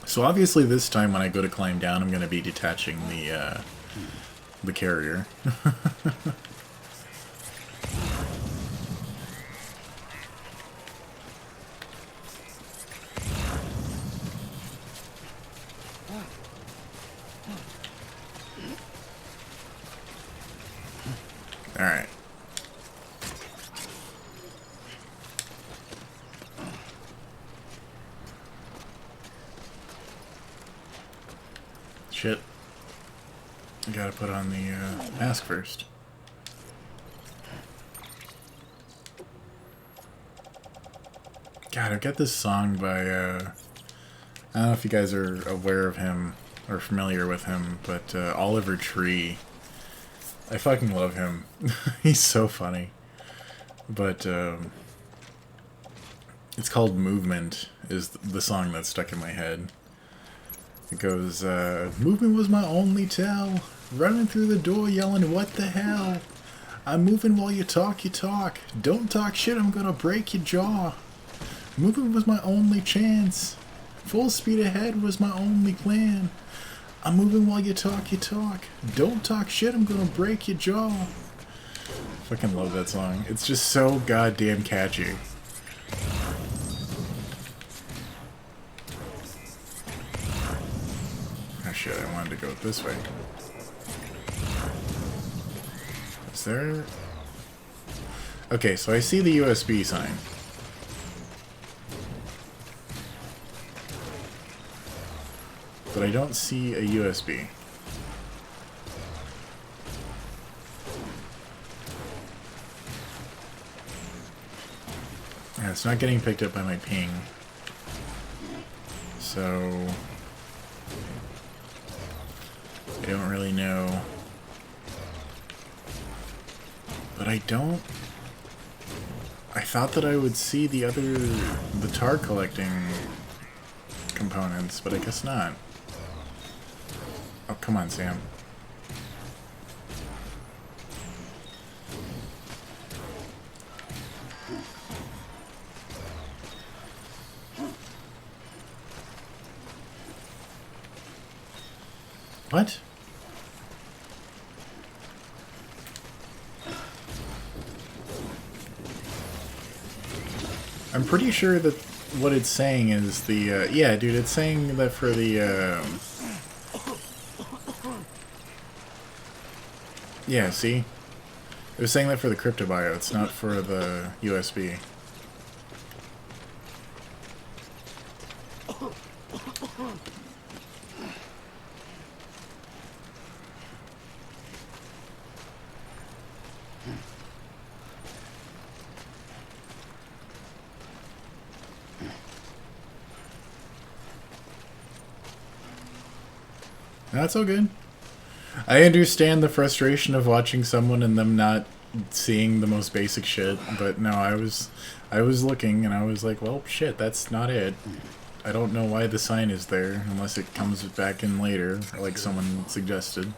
So obviously this time when I go to climb down, I'm going to be detaching the carrier. All right. Shit. I gotta put on the mask first. God, I've got this song by, I don't know if you guys are aware of him or familiar with him, but Oliver Tree. I fucking love him. He's so funny. But it's called Movement, is the song that's stuck in my head. It goes, movement was my only tell. Running through the door yelling, what the hell? I'm moving while you talk, you talk. Don't talk shit, I'm gonna break your jaw. Moving was my only chance. Full speed ahead was my only plan. I'm moving while you talk, you talk. Don't talk shit, I'm gonna break your jaw. Fucking love that song. It's just so goddamn catchy. Oh shit, I wanted to go this way. Is there... Okay, so I see the USB sign. But I don't see a USB. Yeah, it's not getting picked up by my ping. So... I don't really know. But I don't... I thought that I would see the tar collecting components, but I guess not. Oh, come on, Sam. What? I'm pretty sure that what it's saying is the, yeah, dude, it's saying that for the, yeah, see? It was saying that for the cryptobio, it's not for the USB. That's all good. I understand the frustration of watching someone and them not seeing the most basic shit, but no, I was looking and I was like, well, shit, that's not it. I don't know why the sign is there unless it comes back in later, like someone suggested.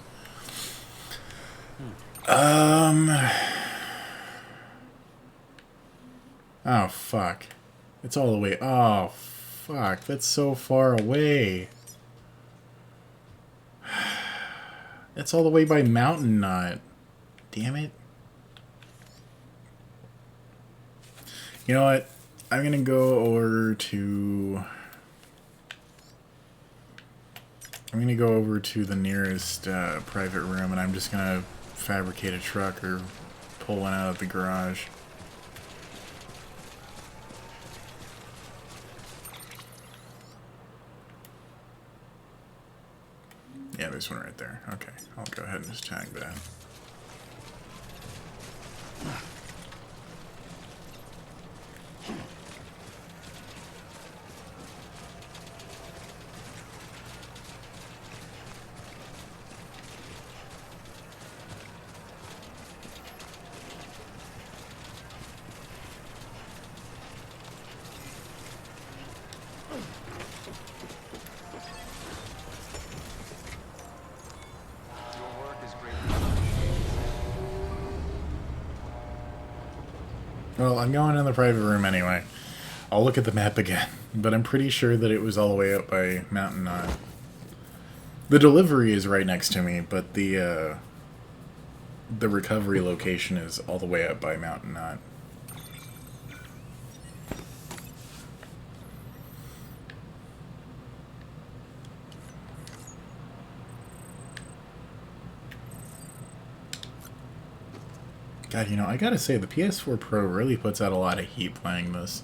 Oh, fuck. It's all the way... Oh, fuck. That's so far away. It's all the way by Mountain Knot. Damn it. You know what? I'm gonna go over to... I'm gonna go over to the nearest private room, and I'm just gonna fabricate a truck or pull one out of the garage. Yeah, there's one right there. Okay, I'll go ahead and just tag that. Well, I'm going in the private room anyway. I'll look at the map again, but I'm pretty sure that it was all the way up by Mountain Knot. The delivery is right next to me, but the recovery location is all the way up by Mountain Knot. God, you know, I gotta say, the PS4 Pro really puts out a lot of heat playing this.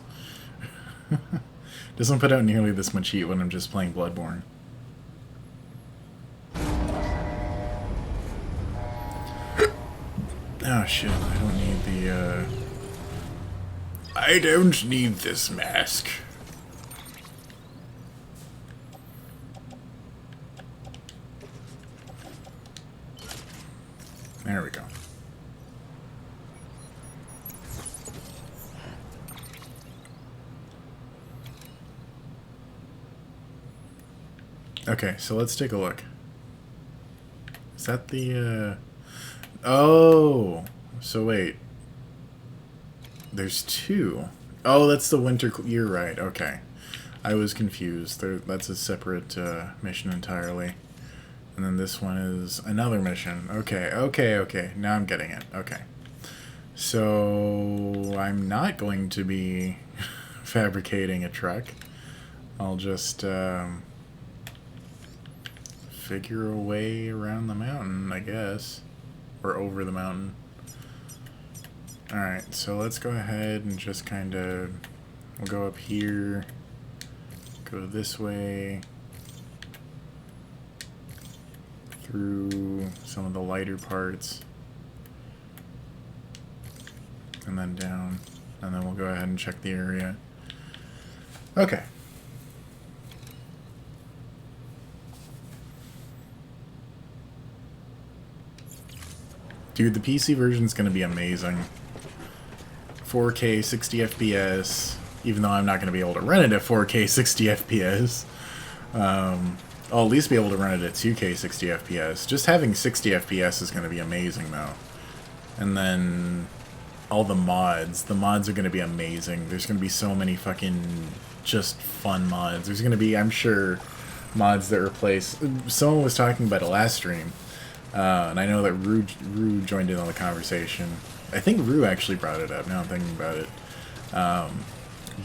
Doesn't put out nearly this much heat when I'm just playing Bloodborne. Oh shit, I don't need the, I don't need this mask. There we go. Okay, so let's take a look. Is that the, Oh! So wait. There's two. Oh, that's the winter... You're right, okay. I was confused. That's a separate mission entirely. And then this one is another mission. Okay, okay, okay. Now I'm getting it. Okay. So... I'm not going to be fabricating a truck. I'll just... figure a way around the mountain, I guess. Or over the mountain. Alright, so let's go ahead and just kind of... We'll go up here. Go this way. Through some of the lighter parts. And then down. And then we'll go ahead and check the area. Okay. Dude, the PC version is going to be amazing. 4K 60 FPS, even though I'm not going to be able to run it at 4K 60 FPS. I'll at least be able to run it at 2K 60 FPS. Just having 60 FPS is going to be amazing, though. And then all the mods are going to be amazing. There's going to be so many fucking just fun mods. There's going to be, I'm sure, mods that replace... Someone was talking about it last stream. And I know that Rue joined in on the conversation. I think Rue actually brought it up, now I'm thinking about it.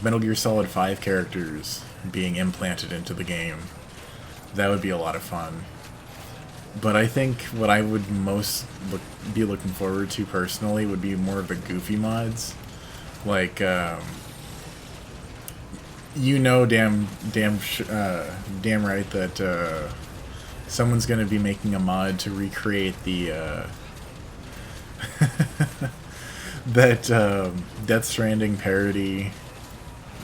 Metal Gear Solid 5 characters being implanted into the game. That would be a lot of fun. But I think what I would most be looking forward to personally would be more of the goofy mods. Like, you know damn right that, someone's going to be making a mod to recreate the, that Death Stranding parody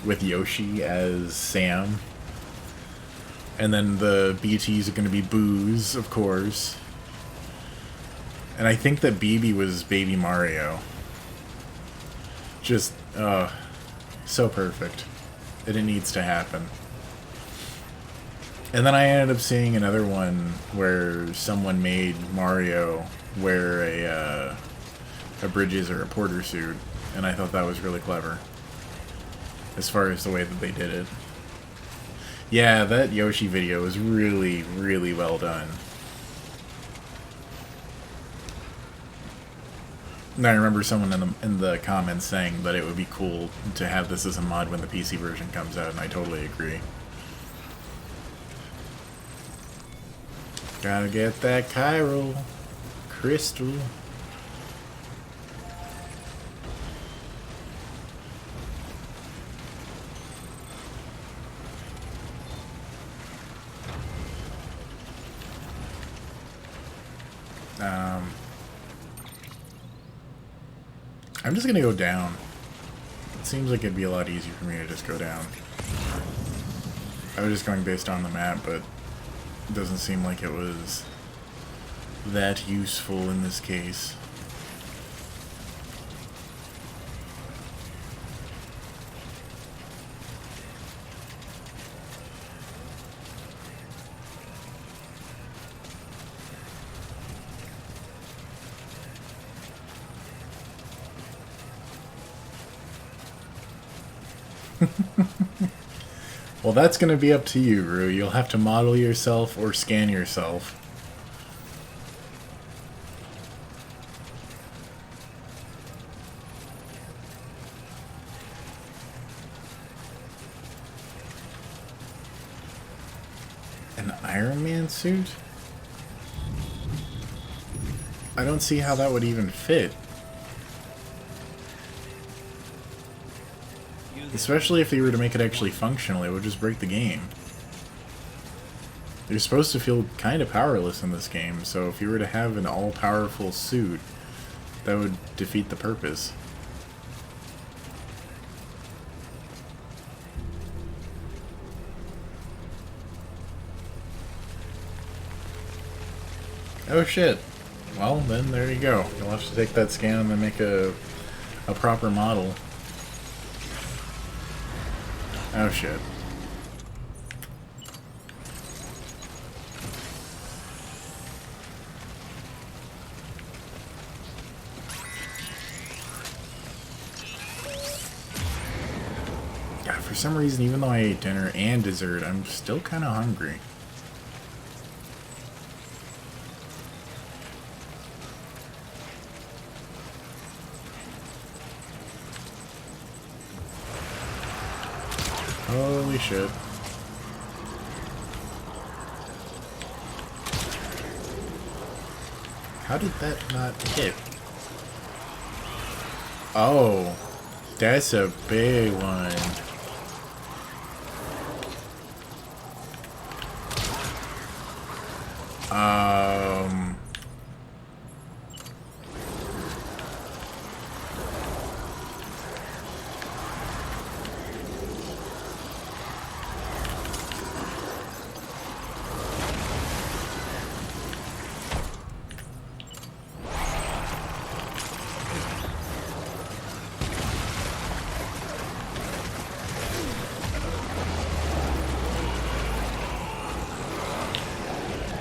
with Yoshi as Sam. And then the BTs are going to be Booze, of course. And I think that BB was Baby Mario. Just, so perfect. And it needs to happen. And then I ended up seeing another one where someone made Mario wear a bridges or a porter suit, and I thought that was really clever. as far as the way that they did it. Yeah, that Yoshi video was really, really well done. And I remember someone in the comments saying that it would be cool to have this as a mod when the PC version comes out, and I totally agree. Gotta get that chiral crystal. I'm just gonna go down. It seems like it'd be a lot easier for me to just go down. I was just going based on the map, but it doesn't seem like it was that useful in this case. Well, that's going to be up to you, Rue. You'll have to model yourself or scan yourself. An Iron Man suit? I don't see how that would even fit. Especially if they were to make it actually functional, it would just break the game. You're supposed to feel kind of powerless in this game, so if you were to have an all-powerful suit, that would defeat the purpose. Oh shit. Well, then there you go. You'll have to take that scan and then make a proper model. Oh shit. God, for some reason, even though I ate dinner and dessert, I'm still kind of hungry. Holy shit. How did that not hit? Oh, that's a big one.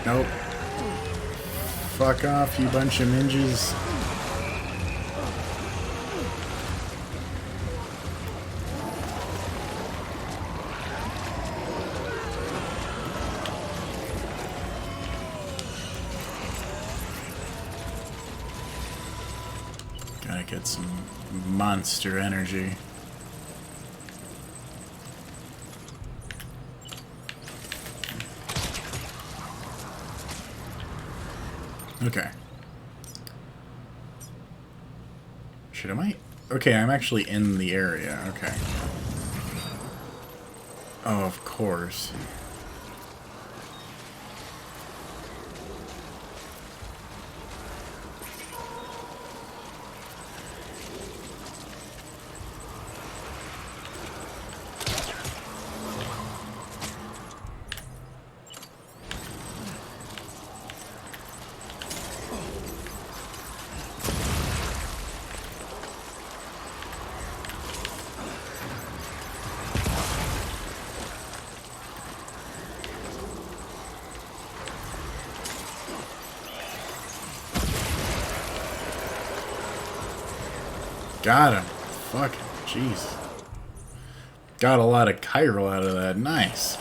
Nope. Fuck off, you bunch of ninjas. Gotta get some monster energy. Okay. Shit, am I? Okay, I'm actually in the area. Okay. Oh, of course. Got him. Fuck. Jeez. Got a lot of chiral out of that. Nice.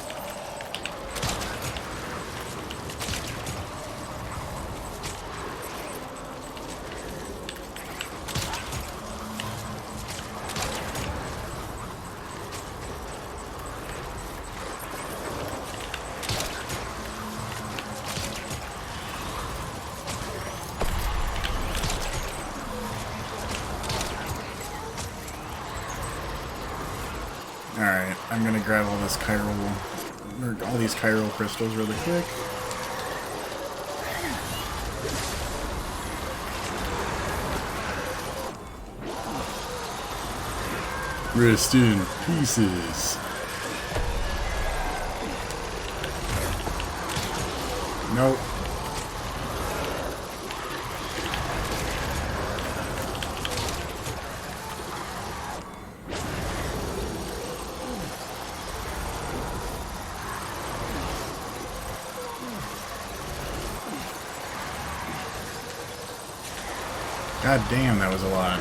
Alright, I'm gonna grab all this chiral, or all these chiral crystals really quick. Rest in pieces. Nope. God damn, that was a lot.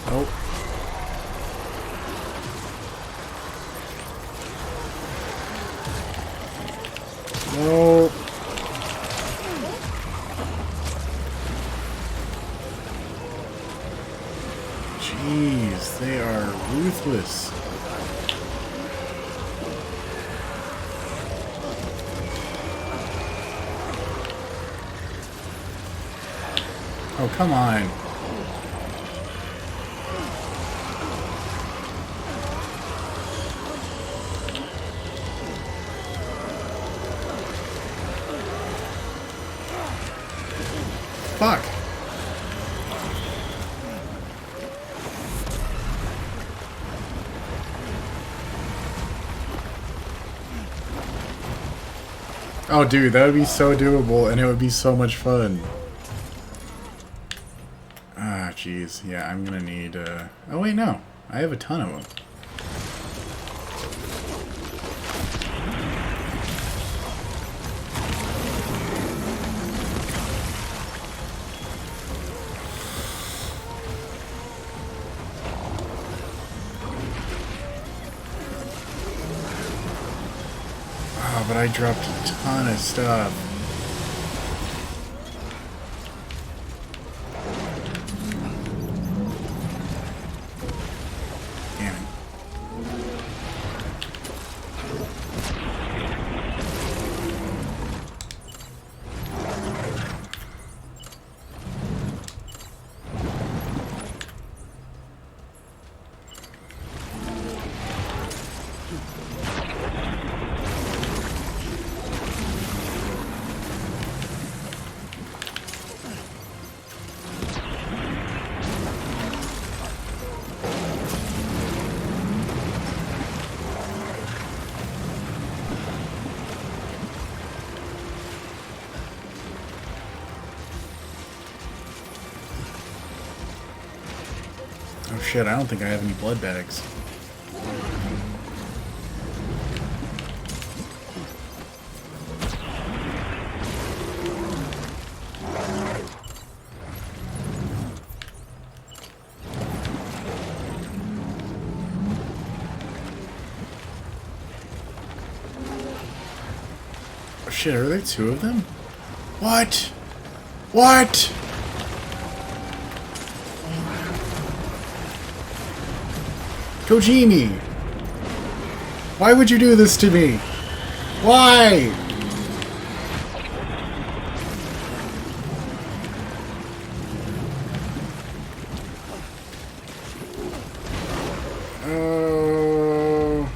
Oh. No. Jeez, they are ruthless. Oh, come on. Fuck. Oh, dude, that would be so doable, and it would be so much fun. Ah, jeez. Yeah, I'm gonna need, Oh, wait, no. I have a ton of them. Oh, but I dropped a ton of stuff. Damn it. Oh shit, I don't think I have any blood bags. Oh shit, are there two of them? What? What? Kojimi! Why would you do this to me? Why? Oh.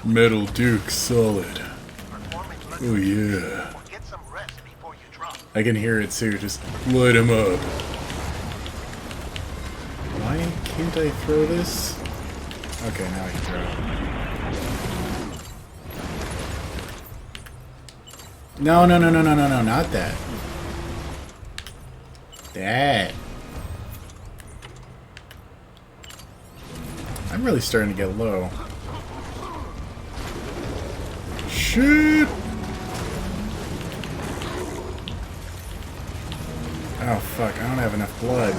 Metal Duke solid. Oh yeah. I can hear it too, just light him up. Why Can't I throw this? Okay, now I can throw it. No, no, no, no, no, no, no, not that. That. I'm really starting to get low. Shit! Oh fuck, I don't have enough blood.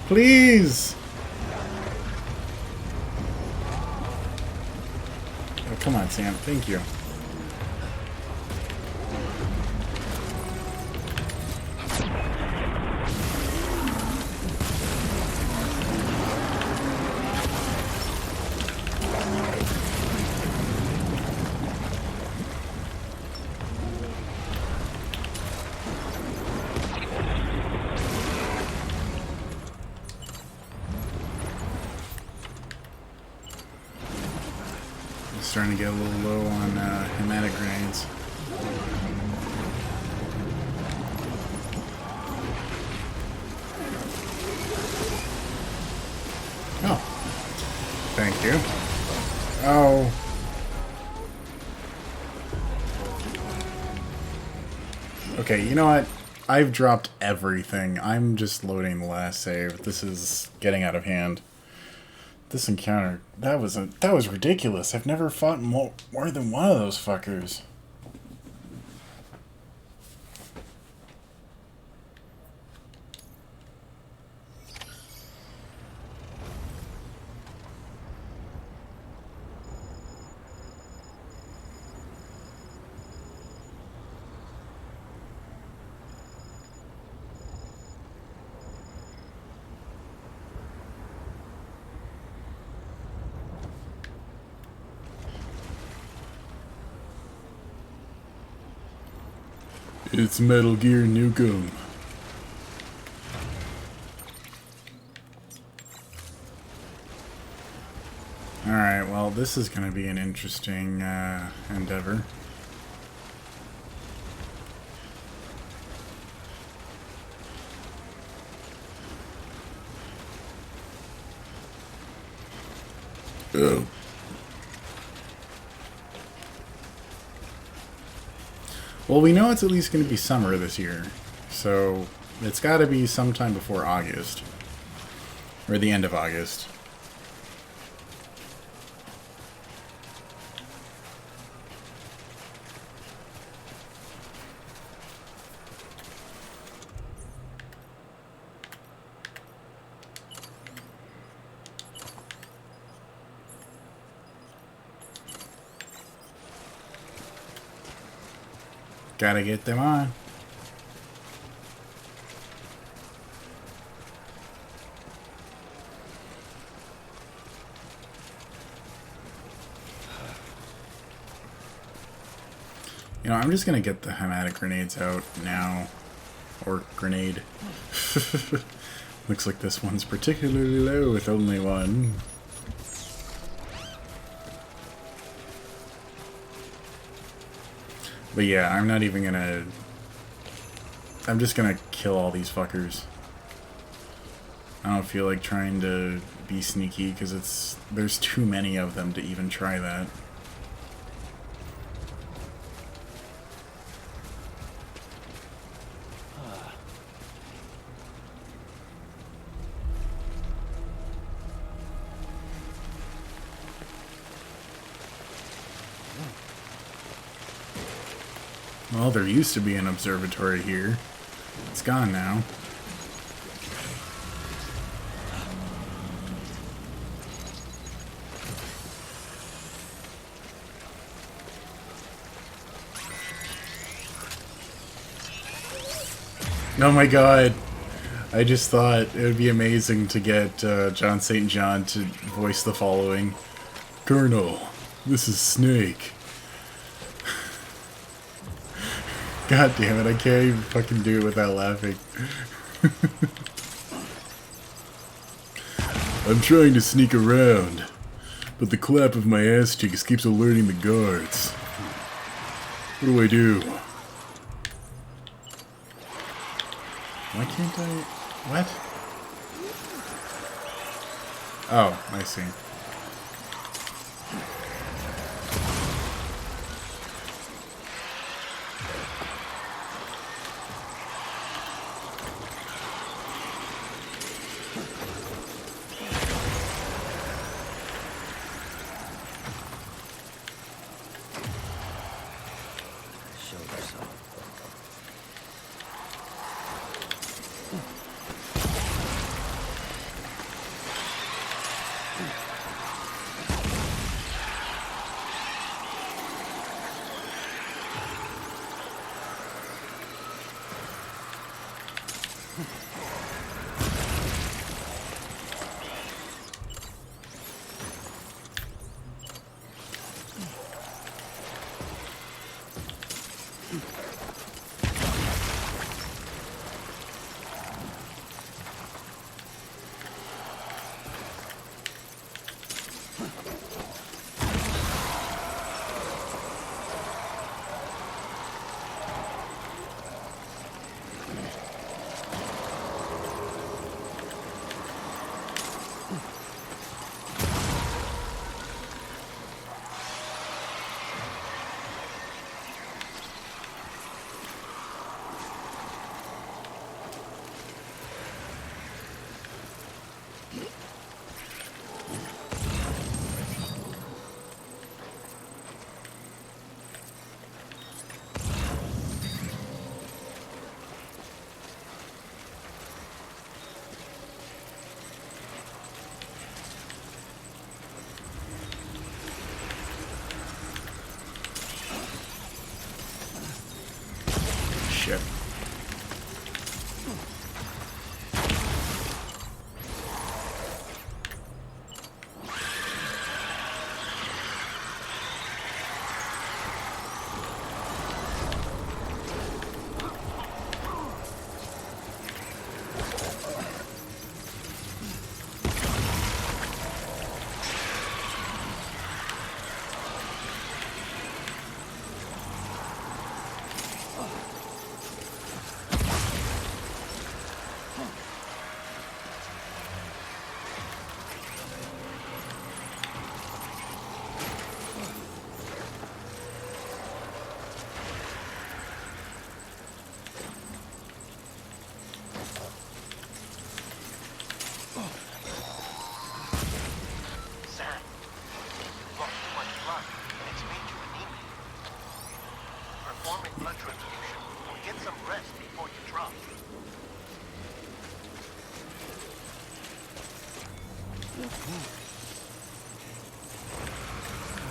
Please! Oh, come on, Sam. Thank you. Starting to get a little low on hematic grenades. Oh. Thank you. Oh. Okay, you know what? I've dropped everything. I'm just loading the last save. This is getting out of hand. This encounter, that was ridiculous. I've never fought more than one of those fuckers. It's Metal Gear Nukem. Alright, well, this is going to be an interesting endeavor. Oh. Well, we know it's at least going to be summer this year, so it's got to be sometime before August, or the end of August. Gotta get them on. You know, I'm just gonna get the hematic grenades out now. Or grenade. Looks like this one's particularly low with only one. But yeah, I'm not even gonna... I'm just gonna kill all these fuckers. I don't feel like trying to be sneaky, because there's too many of them to even try that. Well, there used to be an observatory here. It's gone now. Oh my god. I just thought it would be amazing to get John St. John to voice the following. Colonel, this is Snake. God damn it, I can't even fucking do it without laughing. I'm trying to sneak around, but the clap of my ass cheeks keeps alerting the guards. What do I do? Why can't I... What? Oh, I see. Shit.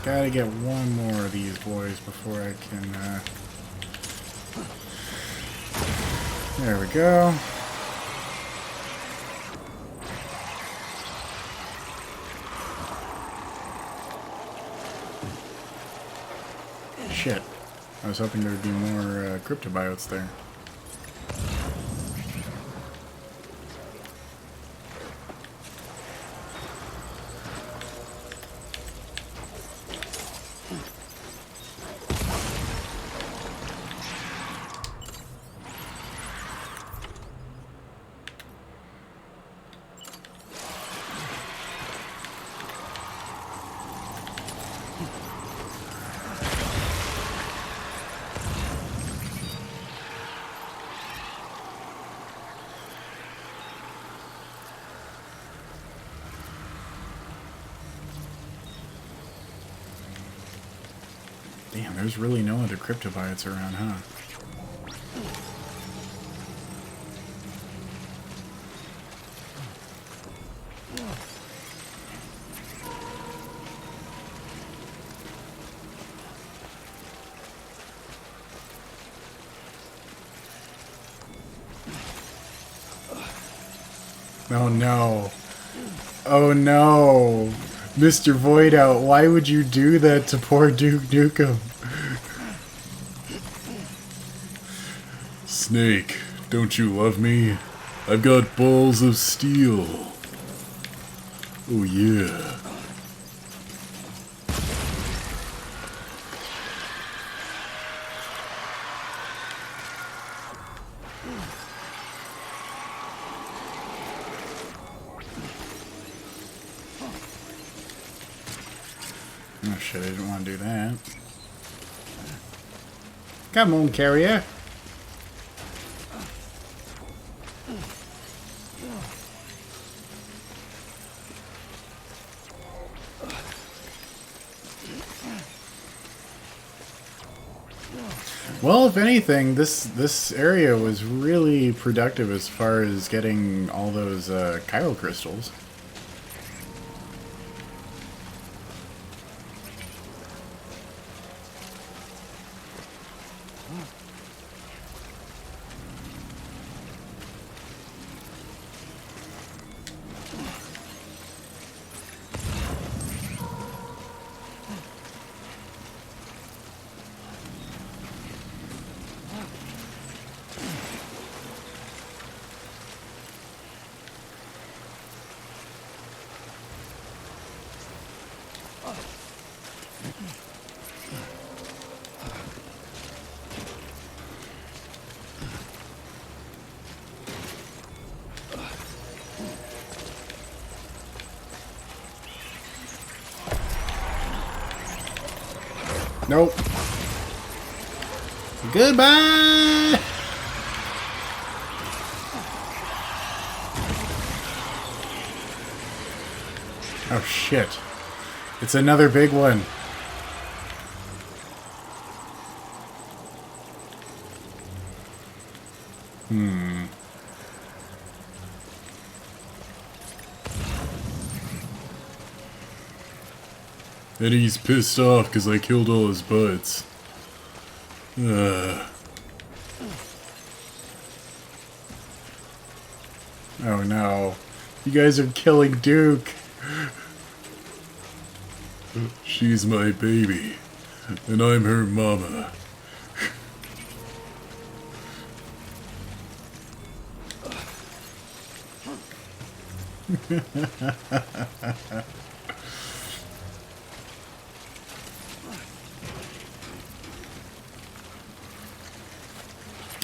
Gotta get one more of these boys before I can, There we go. Shit. I was hoping there would be more, cryptobiotes there. Damn, there's really no other cryptobiotes around, huh? Oh no. Oh no. Mr. Voidout, why would you do that to poor Duke Nukem? Snake, don't you love me? I've got balls of steel. Oh yeah. Oh shit, I didn't want to do that. Come on, carrier. Well, if anything, this area was really productive as far as getting all those chiral crystals. Nope. Goodbye! Oh shit. It's another big one. And he's pissed off because I killed all his buds. Oh no. You guys are killing Duke. She's my baby. And I'm her mama.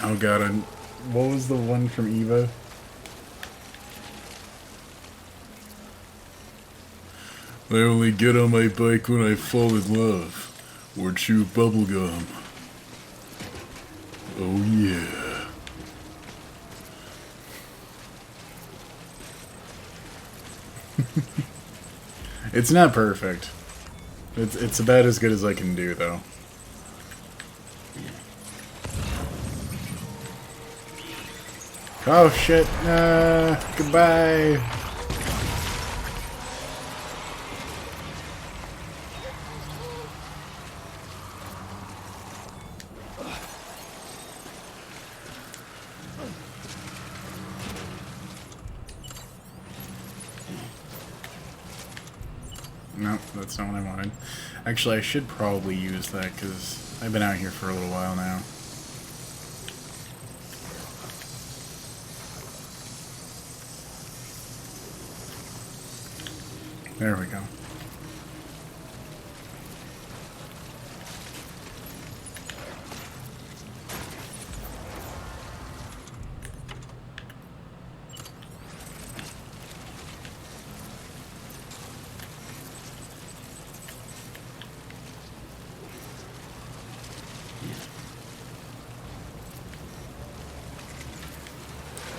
Oh god, what was the one from Eva? I only get on my bike when I fall in love, or chew bubblegum. Oh yeah. It's not perfect. It's about as good as I can do, though. Oh shit, goodbye. No, that's not what I wanted. Actually, I should probably use that because I've been out here for a little while now. There we go.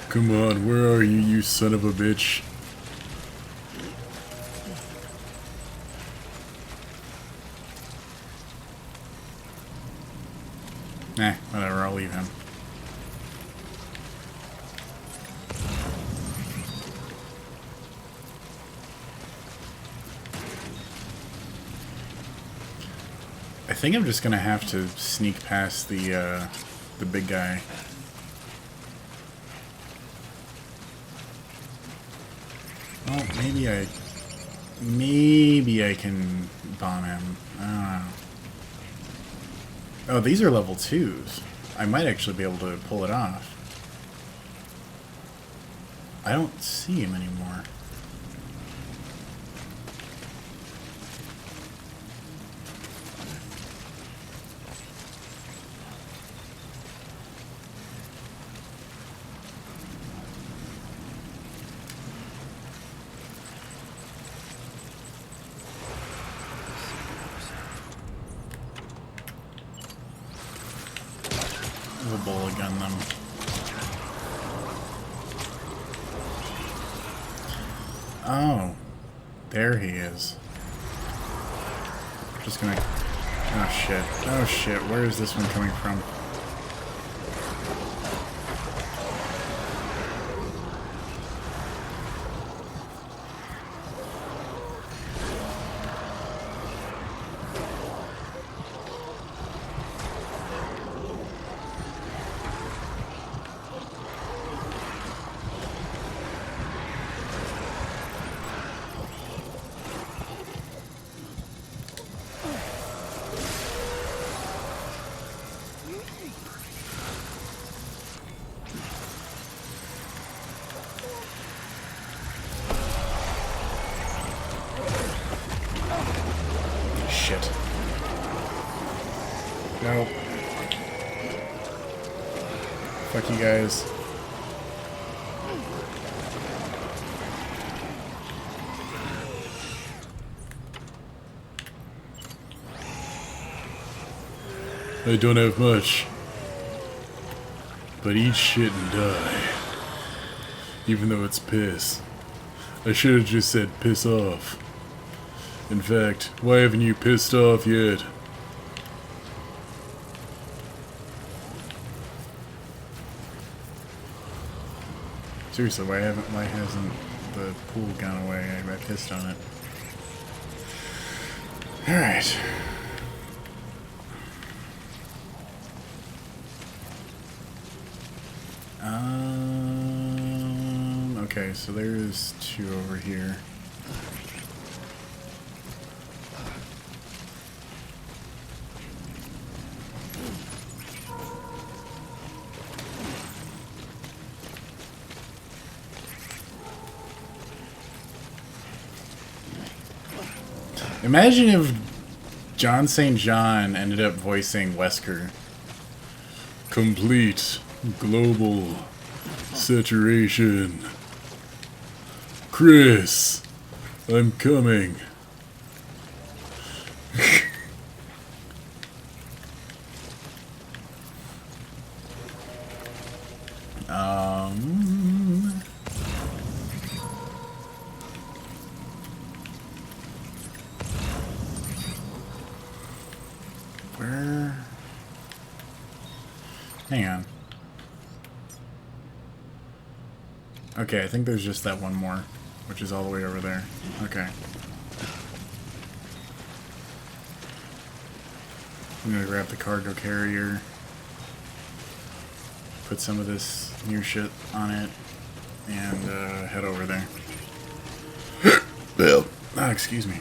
Come on, where are you, you son of a bitch? Nah, whatever, I'll leave him. I think I'm just gonna have to sneak past the big guy. Well, maybe I can bomb him. I don't know. Oh, these are level 2s. I might actually be able to pull it off. I don't see him anymore. We'll bullet gun them. Oh, there he is. Just gonna. Oh shit. Oh shit. Where is this one coming from? Shit. No. Fuck you guys. I don't have much. But eat shit and die. Even though it's piss. I should have just said piss off. In fact, why haven't you pissed off yet? Seriously, why hasn't the pool gone away? I pissed on it. Alright. Okay, so there's two over here. Imagine if John St. John ended up voicing Wesker. Complete global saturation. Chris, I'm coming. Where? Hang on. Okay, I think there's just that one more, which is all the way over there. Okay. I'm gonna grab the cargo carrier, put some of this new shit on it, and head over there. Well, excuse me.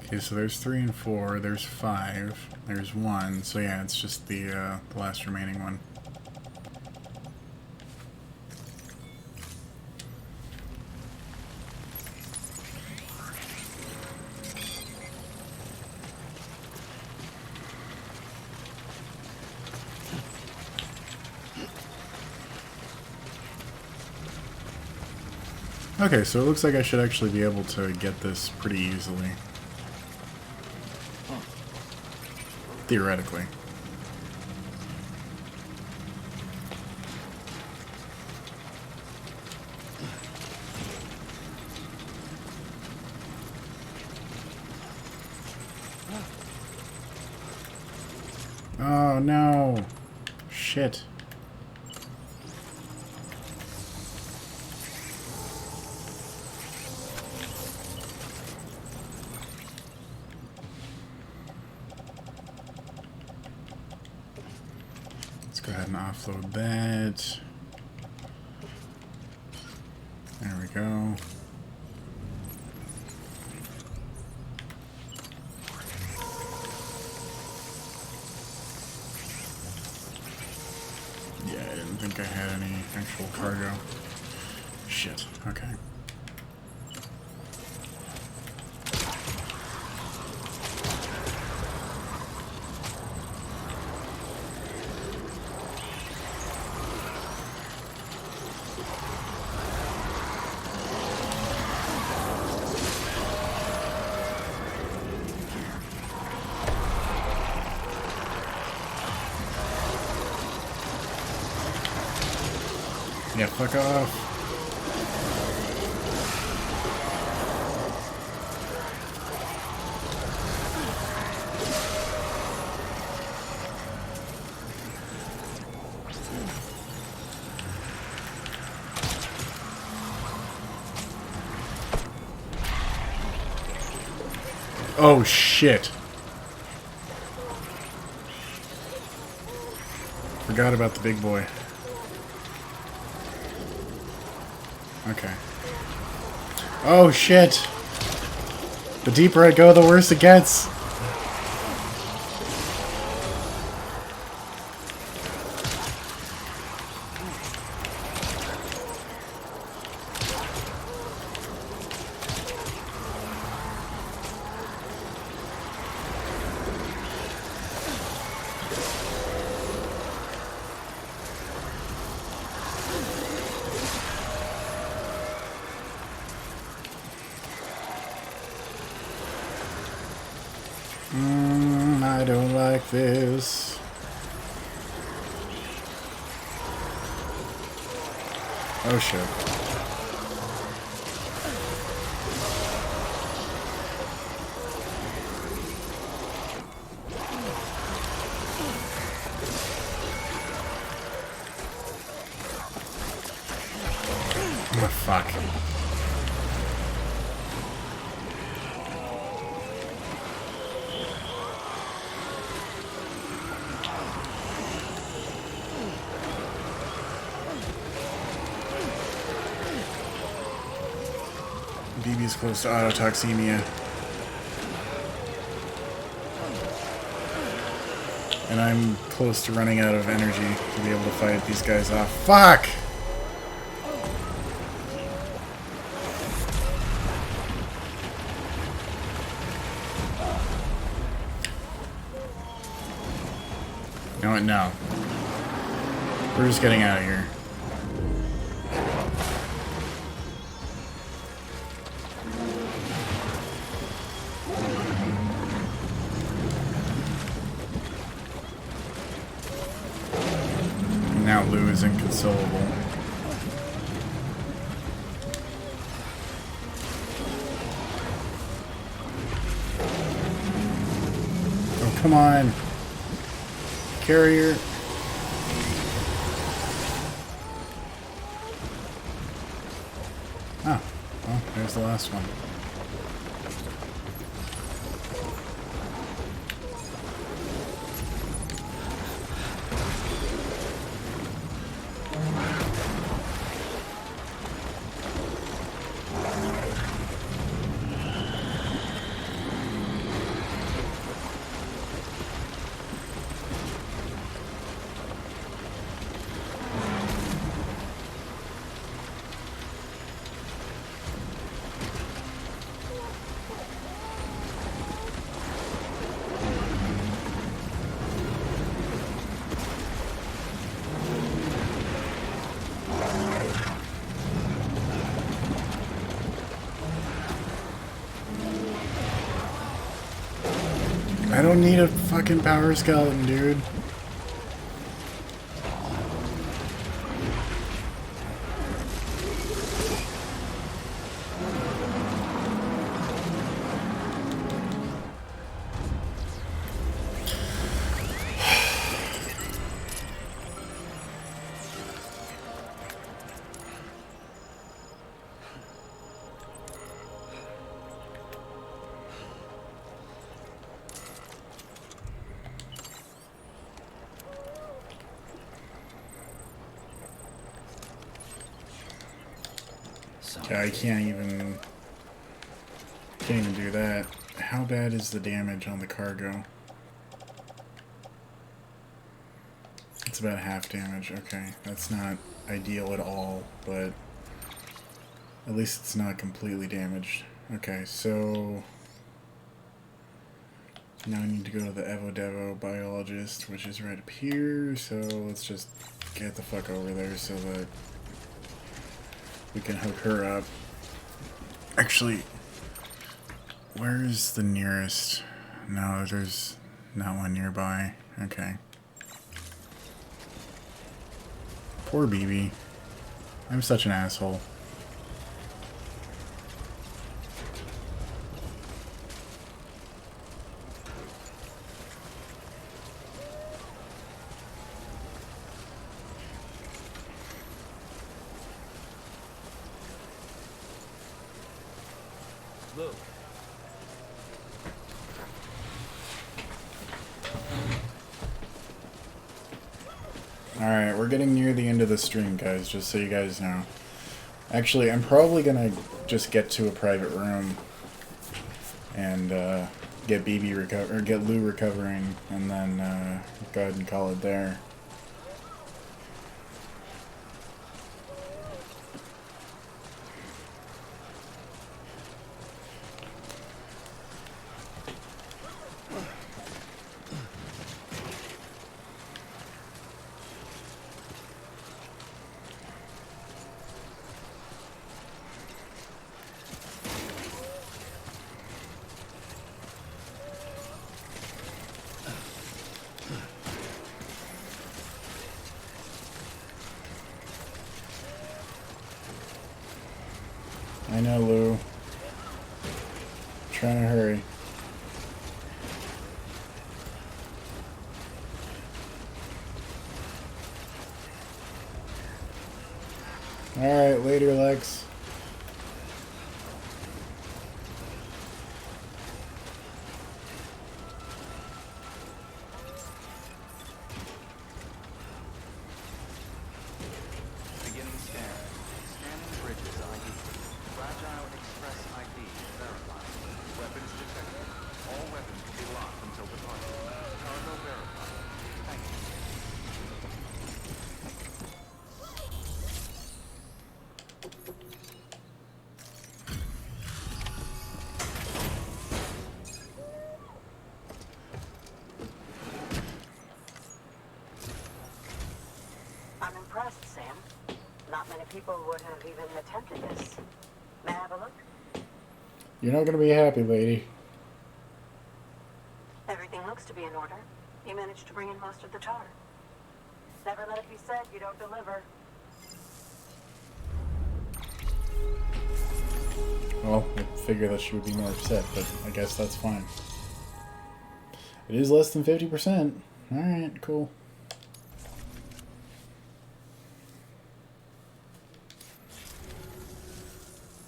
Okay, so there's 3 and 4, there's 5, there's 1, so yeah, it's just the last remaining one. Okay, so it looks like I should actually be able to get this pretty easily. Theoretically. Oh no! Shit. Go ahead and offload that. There we go. Yeah, I didn't think I had any actual cargo. Shit, okay. Yeah, fuck off. Oh shit. Forgot about the big boy. Okay. Oh shit! The deeper I go, the worse it gets. I don't like this. Oh shit. Oh fuck. BB's close to autotoxemia. And I'm close to running out of energy to be able to fight these guys off. Fuck! You know what? No. We're just getting out of here. Now Lou is inconsolable. Oh, come on. Carrier. Oh, well, there's the last one. I don't need a fucking power skeleton, dude. Yeah, I can't even do that. How bad is the damage on the cargo? It's about half damage. Okay, that's not ideal at all, but at least it's not completely damaged. Okay, so now I need to go to the Evo-Devo biologist, which is right up here, so let's just get the fuck over there so that we can hook her up. Actually, where's the nearest? No, there's not one nearby. Okay. Poor BB. I'm such an asshole. Look. Alright, we're getting near the end of the stream, guys, just so you guys know. Actually, I'm probably gonna just get to a private room and get get Lou recovering, and then go ahead and call it there. I know, Lou. Trying to hurry. Alright, later, Lex. Beginning scan. Scanning bridges ID. Fragile Express ID verified. Weapons detected. All weapons can be locked until departure. Cargo verified. Thank you. I'm impressed, Sam. Not many people would have even attempted this. May I have a look? You're not gonna be happy, lady. Everything looks to be in order. You managed to bring in most of the tar. Never let it be said you don't deliver. Well, I figured that she would be more upset, but I guess that's fine. It is less than 50%. Alright, cool.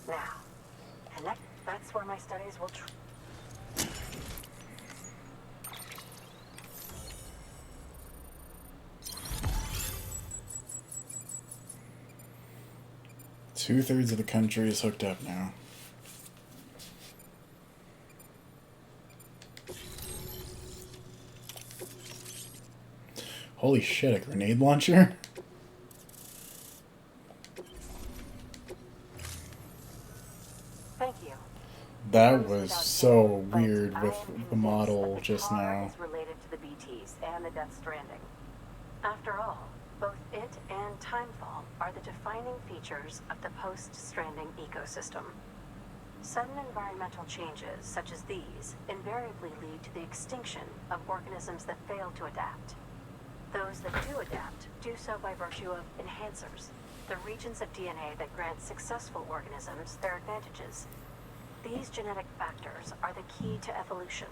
Now, and that's where my studies will Two-thirds of the country is hooked up now. Holy shit, a grenade launcher? Thank you. That was so weird with the model just now. Is related to the BTs and the Death Stranding. After all, both it and Timefall are the defining features of the post-Stranding ecosystem. Sudden environmental changes such as these invariably lead to the extinction of organisms that fail to adapt. Those that do adapt do so by virtue of enhancers, the regions of DNA that grant successful organisms their advantages. These genetic factors are the key to evolution.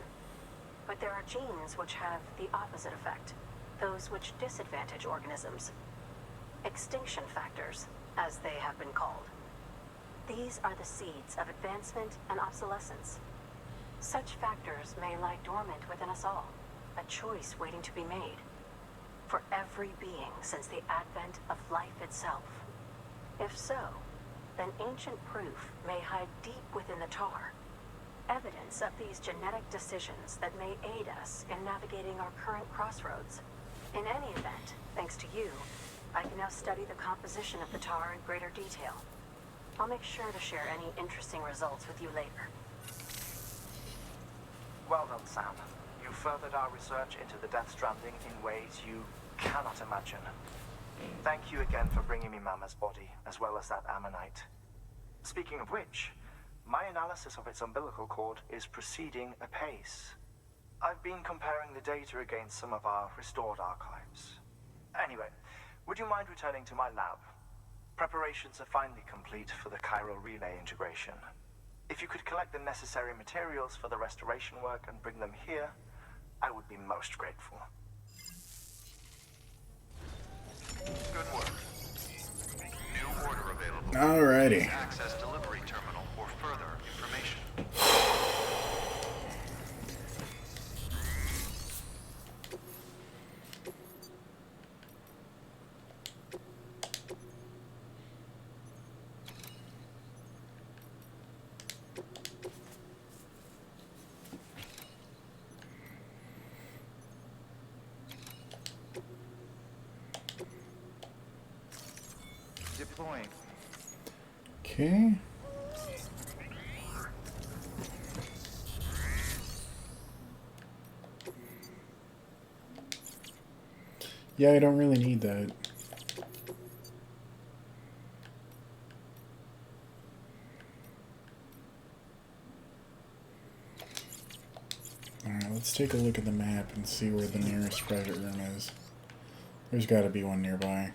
But there are genes which have the opposite effect, those which disadvantage organisms. Extinction factors, as they have been called. These are the seeds of advancement and obsolescence. Such factors may lie dormant within us all, a choice waiting to be made. For every being since the advent of life itself. If so, then ancient proof may hide deep within the tar. Evidence of these genetic decisions that may aid us in navigating our current crossroads. In any event, thanks to you, I can now study the composition of the tar in greater detail. I'll make sure to share any interesting results with you later. Well done, Sam. You furthered our research into the Death Stranding in ways you cannot imagine. Thank you again for bringing me Mama's body, as well as that ammonite. Speaking of which, my analysis of its umbilical cord is proceeding apace. I've been comparing the data against some of our restored archives. Anyway, would you mind returning to my lab? Preparations are finally complete for the Cairo relay integration. If you could collect the necessary materials for the restoration work and bring them here, I would be most grateful. Good work. New order available. Alrighty. Access delivery terminal for further information. Deploying. Okay. Yeah, I don't really need that. Alright, let's take a look at the map and see where the nearest private room is. There's got to be one nearby.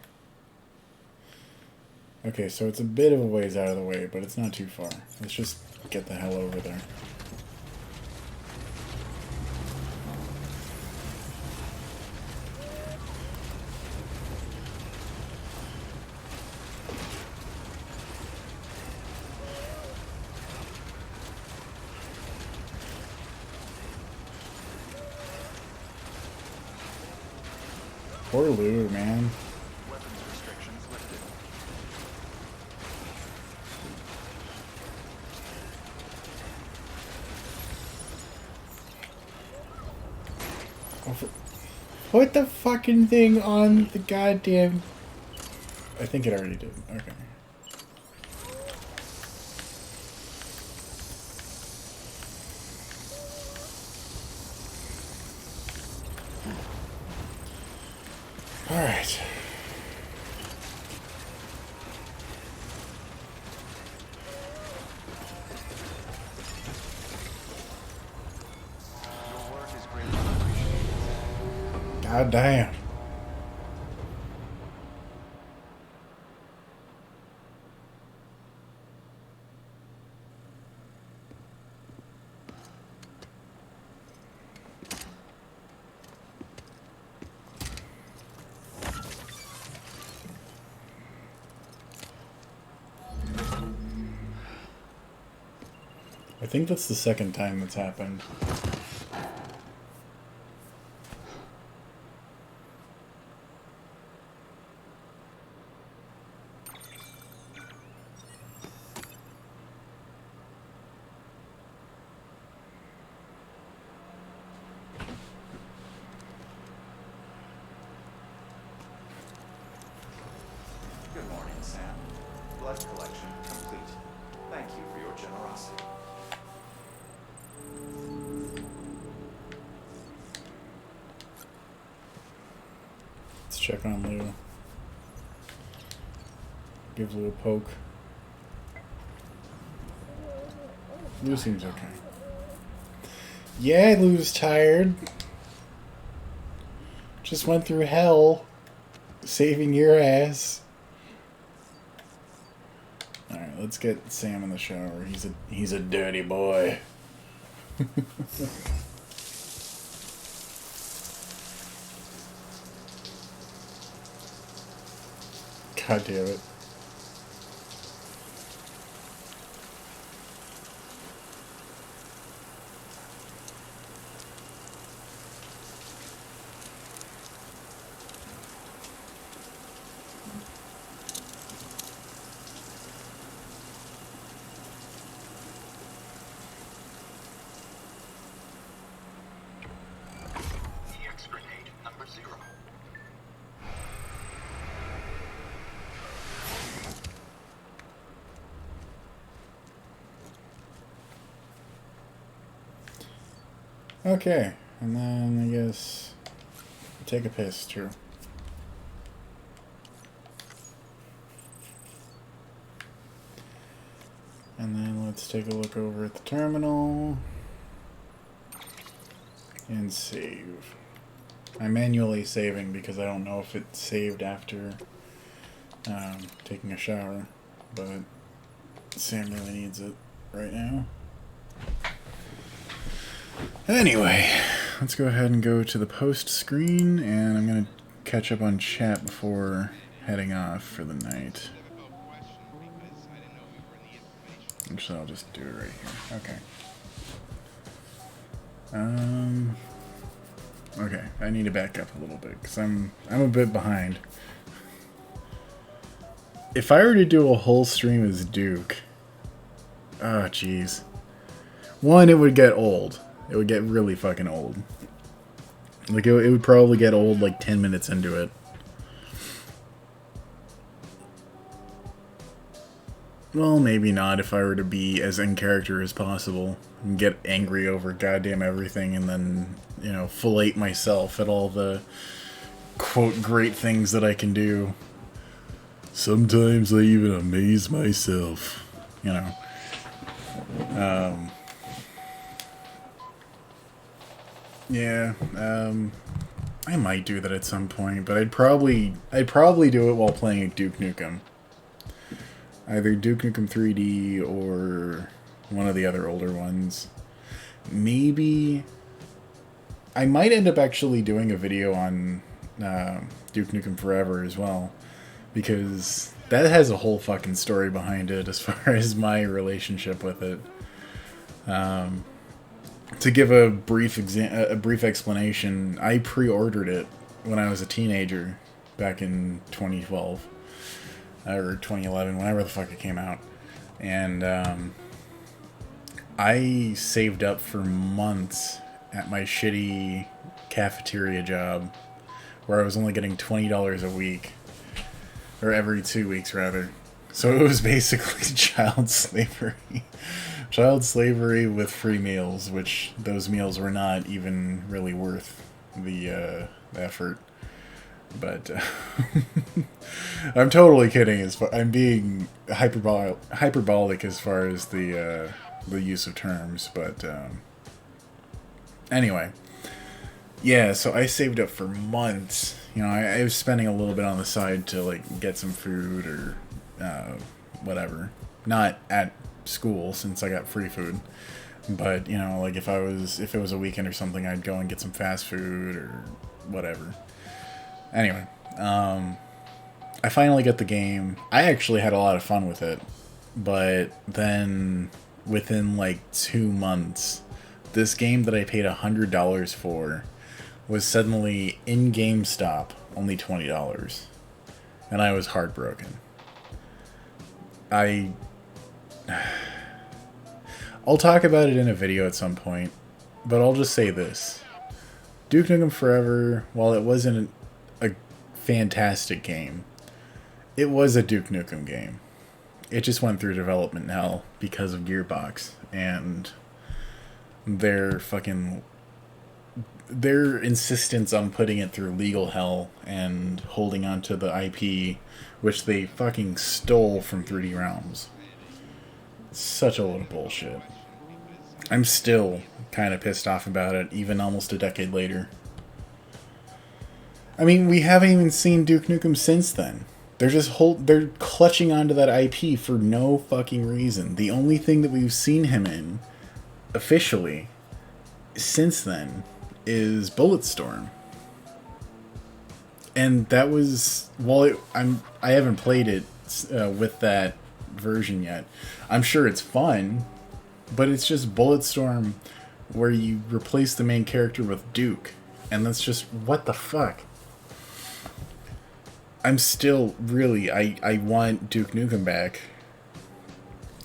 Okay, so it's a bit of a ways out of the way, but it's not too far. Let's just get the hell over there. Poor Lou, man. Weapons restrictions lifted. Put the fucking thing on the goddamn... I think it already did. Okay. Alright. Your work is greatly appreciated. God damn. I think that's the second time that's happened. Good morning, Sam. Blood collection complete. Thank you for your generosity. Let's check on Lou. Give Lou a poke. Lou seems okay. Yeah, Lou's tired. Just went through hell saving your ass. Alright, let's get Sam in the shower. He's a dirty boy. God damn it. EX grenade number 0. Okay, and then I guess take a piss too. And then let's take a look over at the terminal and save. I'm manually saving because I don't know if it saved after taking a shower, but Sam really needs it right now. Anyway, let's go ahead and go to the post screen, and I'm going to catch up on chat before heading off for the night. Actually, I'll just do it right here. Okay. Okay, I need to back up a little bit, because I'm a bit behind. If I were to do a whole stream as Duke... Oh, jeez. One, it would get old. It would get really fucking old. Like, it would probably get old like 10 minutes into it. Well, maybe not if I were to be as in character as possible and get angry over goddamn everything and then, you know, fillet myself at all the, quote, great things that I can do. Sometimes I even amaze myself, you know. Yeah, I might do that at some point, but I'd probably do it while playing Duke Nukem. Either Duke Nukem 3D or one of the other older ones. Maybe I might end up actually doing a video on Duke Nukem Forever as well, because that has a whole fucking story behind it as far as my relationship with it. To give a brief explanation, I pre-ordered it when I was a teenager back in 2012 or 2011, whenever the fuck it came out, and I saved up for months at my shitty cafeteria job where I was only getting $20 a week, or every 2 weeks rather. So it was basically child slavery. Child slavery with free meals, which those meals were not even really worth the effort. But I'm totally kidding. I'm being hyperbolic as far as the use of terms. But anyway, yeah. So I saved up for months. You know, I was spending a little bit on the side to like get some food or whatever. Not at school, since I got free food, but you know, like if it was a weekend or something, I'd go and get some fast food or whatever. Anyway, I finally got the game. I actually had a lot of fun with it, but then within like 2 months, this game that I paid $100 for was suddenly in GameStop only $20, and I was heartbroken. I'll talk about it in a video at some point, but I'll just say this. Duke Nukem Forever, while it wasn't a fantastic game, it was a Duke Nukem game. It just went through development hell because of Gearbox and their insistence on putting it through legal hell and holding on to the IP, which they fucking stole from 3D Realms. Such a load of bullshit. I'm still kind of pissed off about it, even almost a decade later. I mean, we haven't even seen Duke Nukem since then. They're clutching onto that IP for no fucking reason. The only thing that we've seen him in, officially, since then, is Bulletstorm. And that was, well, I haven't played it with that version yet. I'm sure it's fun, but it's just Bulletstorm where you replace the main character with Duke, and that's just, what the fuck? I'm still really, I want Duke Nukem back,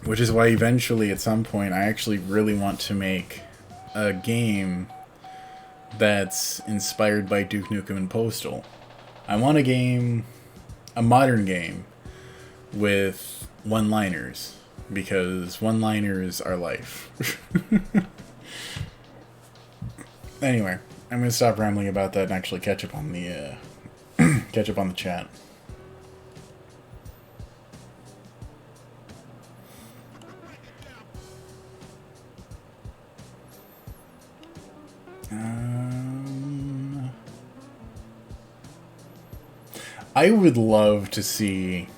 which is why eventually at some point I actually really want to make a game that's inspired by Duke Nukem and Postal. I want a modern game with one-liners, because one-liners are life. Anyway, I'm gonna stop rambling about that and actually catch up on the chat. I would love to see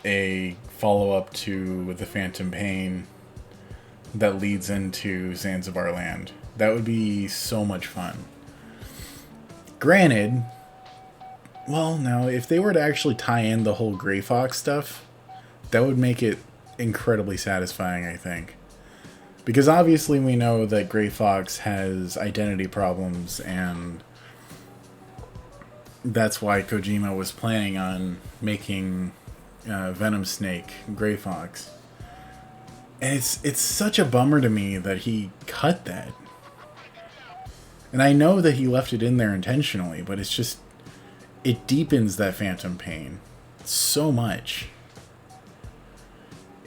a follow-up to The Phantom Pain that leads into Zanzibar Land. That would be so much fun. Granted, well, now, if they were to actually tie in the whole Gray Fox stuff, that would make it incredibly satisfying, I think. Because obviously we know that Gray Fox has identity problems, and that's why Kojima was planning on making Venom Snake Gray Fox. And it's such a bummer to me that he cut that. And I know that he left it in there intentionally, but it's just, it deepens that Phantom Pain so much.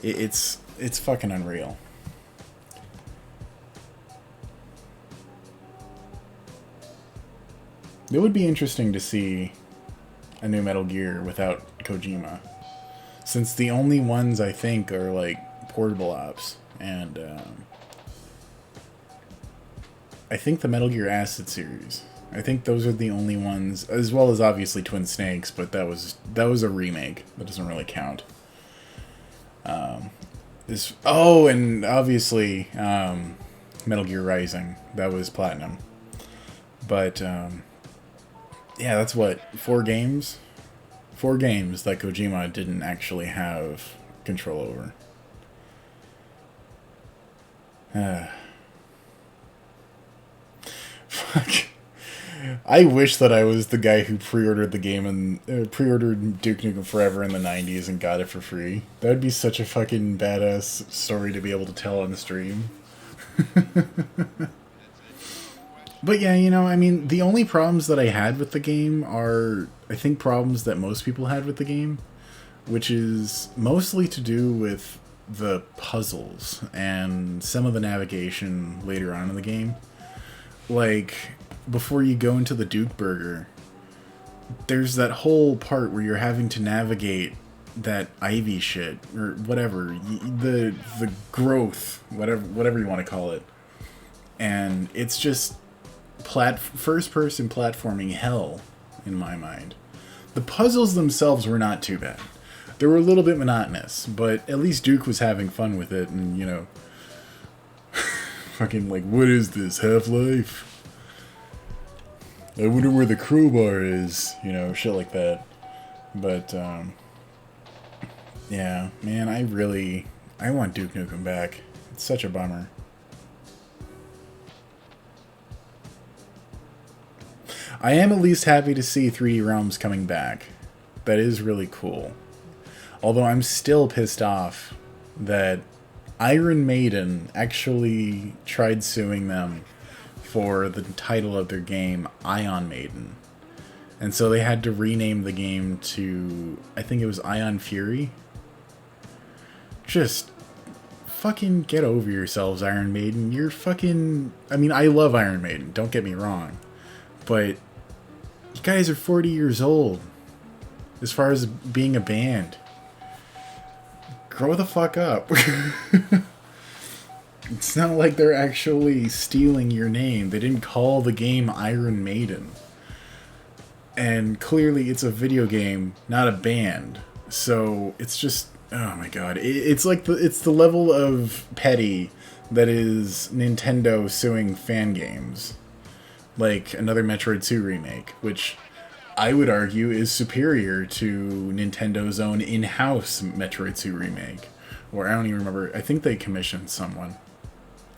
It's fucking unreal. It would be interesting to see a new Metal Gear without Kojima, since the only ones I think are like portable ops, and I think the Metal Gear Acid series. I think those are the only ones, as well as obviously Twin Snakes, but that was a remake. That doesn't really count. And obviously Metal Gear Rising. That was Platinum. But yeah, that's what, 4 games? 4 games that Kojima didn't actually have control over. Fuck. I wish that I was the guy who pre-ordered the game and pre-ordered Duke Nukem Forever in the 90s and got it for free. That would be such a fucking badass story to be able to tell on the stream. But yeah, you know, I mean, the only problems that I had with the game are, I think, problems that most people had with the game, which is mostly to do with the puzzles and some of the navigation later on in the game. Like, before you go into the Duke Burger, there's that whole part where you're having to navigate that ivy shit, or whatever, the growth, whatever you want to call it. And it's just first-person platforming hell, in my mind. The puzzles themselves were not too bad. They were a little bit monotonous, but at least Duke was having fun with it, and, you know, fucking like, what is this, Half-Life? I wonder where the crowbar is, you know, shit like that. But, yeah, man, I want Duke Nukem back. It's such a bummer. I am at least happy to see 3D Realms coming back. That is really cool. Although I'm still pissed off that Iron Maiden actually tried suing them for the title of their game, Ion Maiden. And so they had to rename the game to, I think it was Ion Fury. Just fucking get over yourselves, Iron Maiden. You're fucking... I mean, I love Iron Maiden, don't get me wrong. But you guys are 40 years old. As far as being a band. Grow the fuck up. It's not like they're actually stealing your name. They didn't call the game Iron Maiden. And clearly it's a video game, not a band. So it's just, oh my god. It's like it's the level of petty that is Nintendo suing fan games. Like another Metroid 2 remake, which I would argue is superior to Nintendo's own in-house Metroid 2 remake. Or I don't even remember. I think they commissioned someone.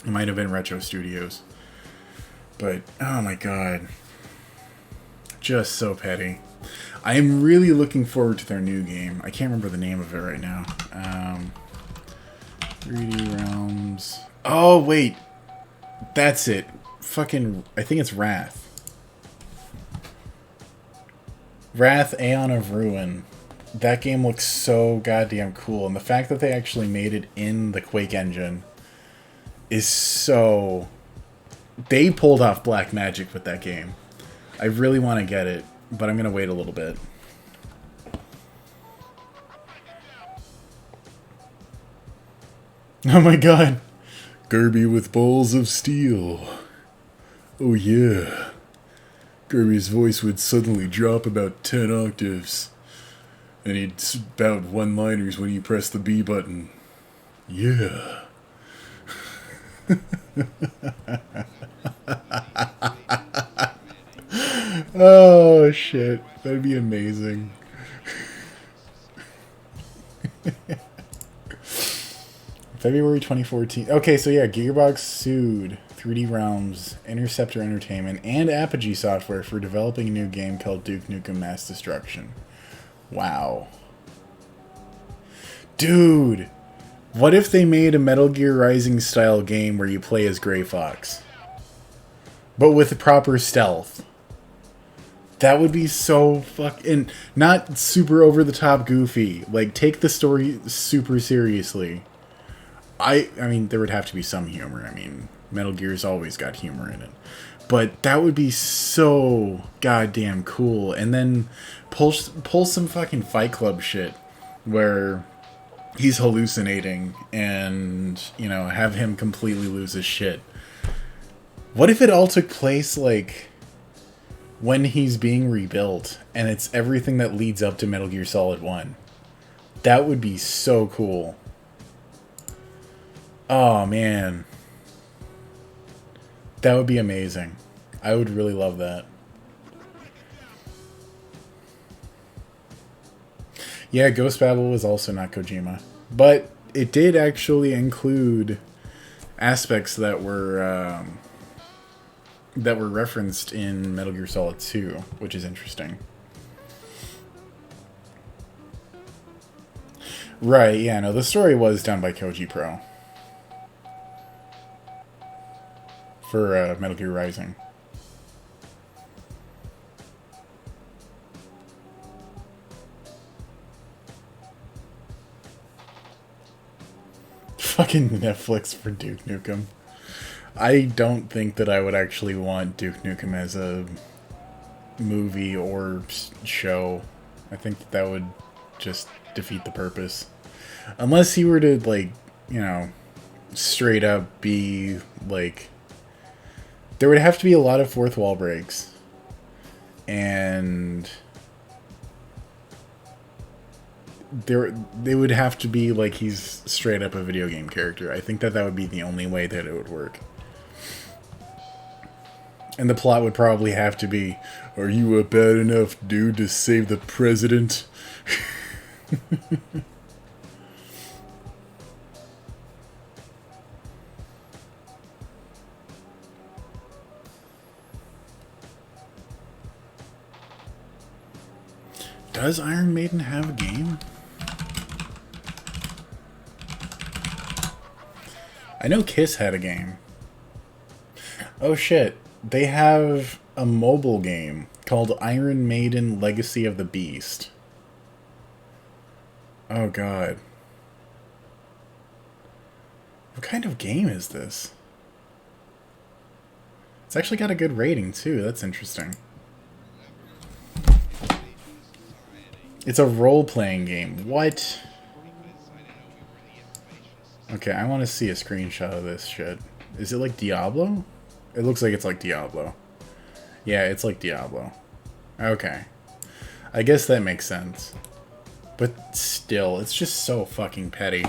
It might have been Retro Studios. But, oh my god. Just so petty. I am really looking forward to their new game. I can't remember the name of it right now. 3D Realms. Oh, wait. That's it. Fucking, I think it's Wrath. Wrath, Aeon of Ruin. That game looks so goddamn cool. And the fact that they actually made it in the Quake engine is so... They pulled off black magic with that game. I really want to get it, but I'm going to wait a little bit. Oh my god. Kirby with balls of steel. Oh yeah. Kirby's voice would suddenly drop about 10 octaves. And he'd spout one-liners when you press the B button. Yeah. Oh, shit. That'd be amazing. February 2014. Okay, so yeah, Gearbox sued 3D Realms, Interceptor Entertainment, and Apogee Software for developing a new game called Duke Nukem Mass Destruction. Wow. Dude! What if they made a Metal Gear Rising style game where you play as Gray Fox? But with proper stealth. That would be so fucking... Not super over-the-top goofy. Like, take the story super seriously. I mean, there would have to be some humor. I mean, Metal Gear's always got humor in it. But that would be so goddamn cool. And then pull some fucking Fight Club shit where he's hallucinating and, you know, have him completely lose his shit. What if it all took place, like, when he's being rebuilt and it's everything that leads up to Metal Gear Solid 1? That would be so cool. Oh, man. That would be amazing. I would really love that. Yeah, Ghost Babel was also not Kojima. But it did actually include aspects that were referenced in Metal Gear Solid 2, which is interesting. Right, yeah, no, the story was done by Koji Pro. For Metal Gear Rising. Fucking Netflix for Duke Nukem. I don't think that I would actually want Duke Nukem as a movie or show. I think that would just defeat the purpose. Unless he were to, like, you know, straight up be, like... There would have to be a lot of fourth wall breaks. And... They would have to be like he's straight up a video game character. I think that would be the only way that it would work. And the plot would probably have to be, are you a bad enough dude to save the president? Does Iron Maiden have a game? I know Kiss had a game. Oh shit. They have a mobile game called Iron Maiden Legacy of the Beast. Oh god. What kind of game is this? It's actually got a good rating too. That's interesting. It's a role-playing game. What? Okay, I want to see a screenshot of this shit. Is it like Diablo? It looks like it's like Diablo. Yeah, it's like Diablo. Okay. I guess that makes sense. But still, it's just so fucking petty.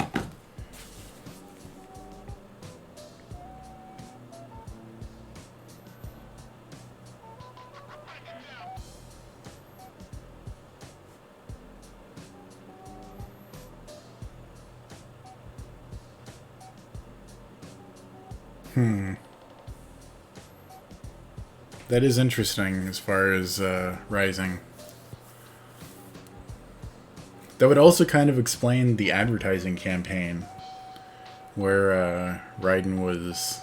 That is interesting as far as Rising. That would also kind of explain the advertising campaign where Raiden was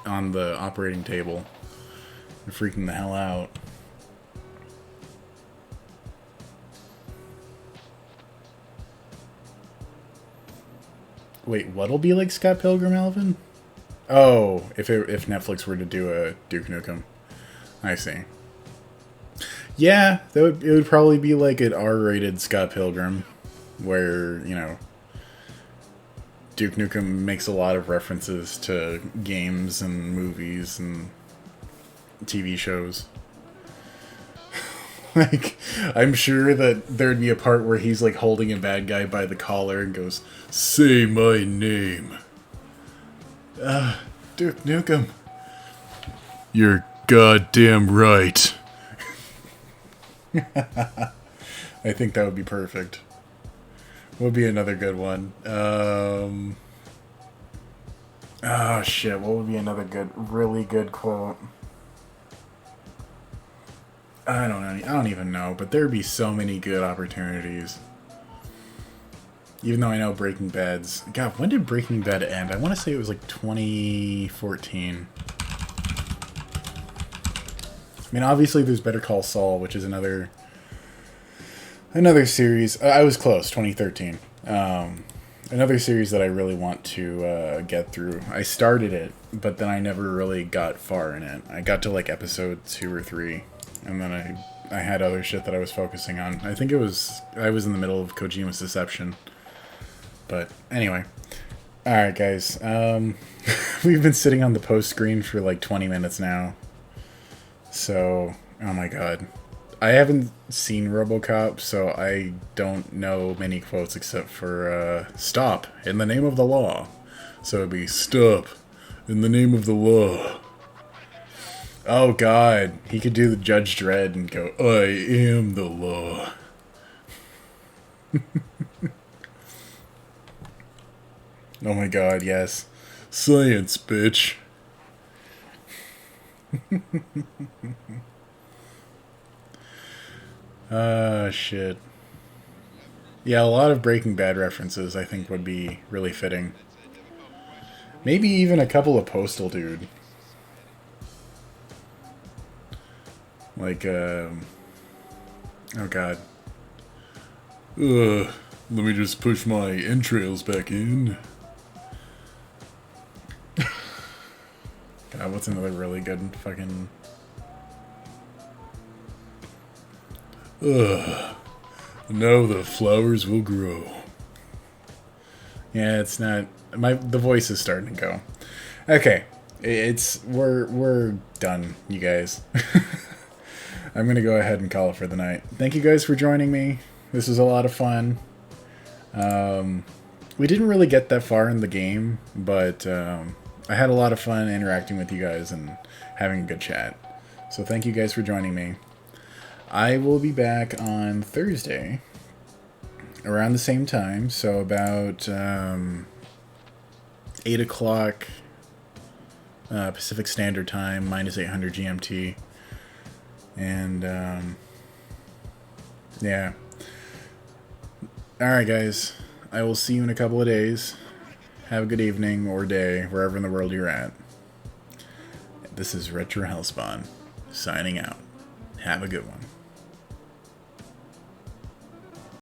on the operating table and freaking the hell out. Wait, what'll be like Scott Pilgrim, Alvin? Oh, if Netflix were to do a Duke Nukem. I see. Yeah, it would probably be like an R-rated Scott Pilgrim, where, you know, Duke Nukem makes a lot of references to games and movies and TV shows. Like, I'm sure that there'd be a part where he's like holding a bad guy by the collar and goes, "Say my name." Duke Nukem. You're goddamn right. I think that would be perfect. Would be another good one. Oh shit, what would be another good, really good quote? I don't know. I don't even know, but there'd be so many good opportunities. Even though I know Breaking Bad's... God, when did Breaking Bad end? I want to say it was like 2014. I mean, obviously there's Better Call Saul, which is another series. I was close, 2013. Another series that I really want to get through. I started it, but then I never really got far in it. I got to like episode 2 or 3, and then I had other shit that I was focusing on. I think I was in the middle of Kojima's Deception. But anyway. Alright guys, we've been sitting on the post screen for like 20 minutes now. So, oh my god. I haven't seen RoboCop, so I don't know many quotes except for, stop, in the name of the law. So it'd be, stop, in the name of the law. Oh god, he could do the Judge Dredd and go, I am the law. Oh my god, yes. Science, bitch. Shit. Yeah, a lot of Breaking Bad references I think would be really fitting. Maybe even a couple of Postal Dude. Like, oh god. Let me just push my entrails back in. God, what's another really good fucking... Now the flowers will grow. Yeah, it's not... the voice is starting to go. Okay. We're done, you guys. I'm gonna go ahead and call it for the night. Thank you guys for joining me. This was a lot of fun. We didn't really get that far in the game, but I had a lot of fun interacting with you guys and having a good chat. So thank you guys for joining me. I will be back on Thursday around the same time, so about 8 o'clock Pacific Standard Time, minus 800 GMT. And yeah. Alright guys, I will see you in a couple of days. Have a good evening or day, wherever in the world you're at. This is RetroHellspawn, signing out. Have a good one.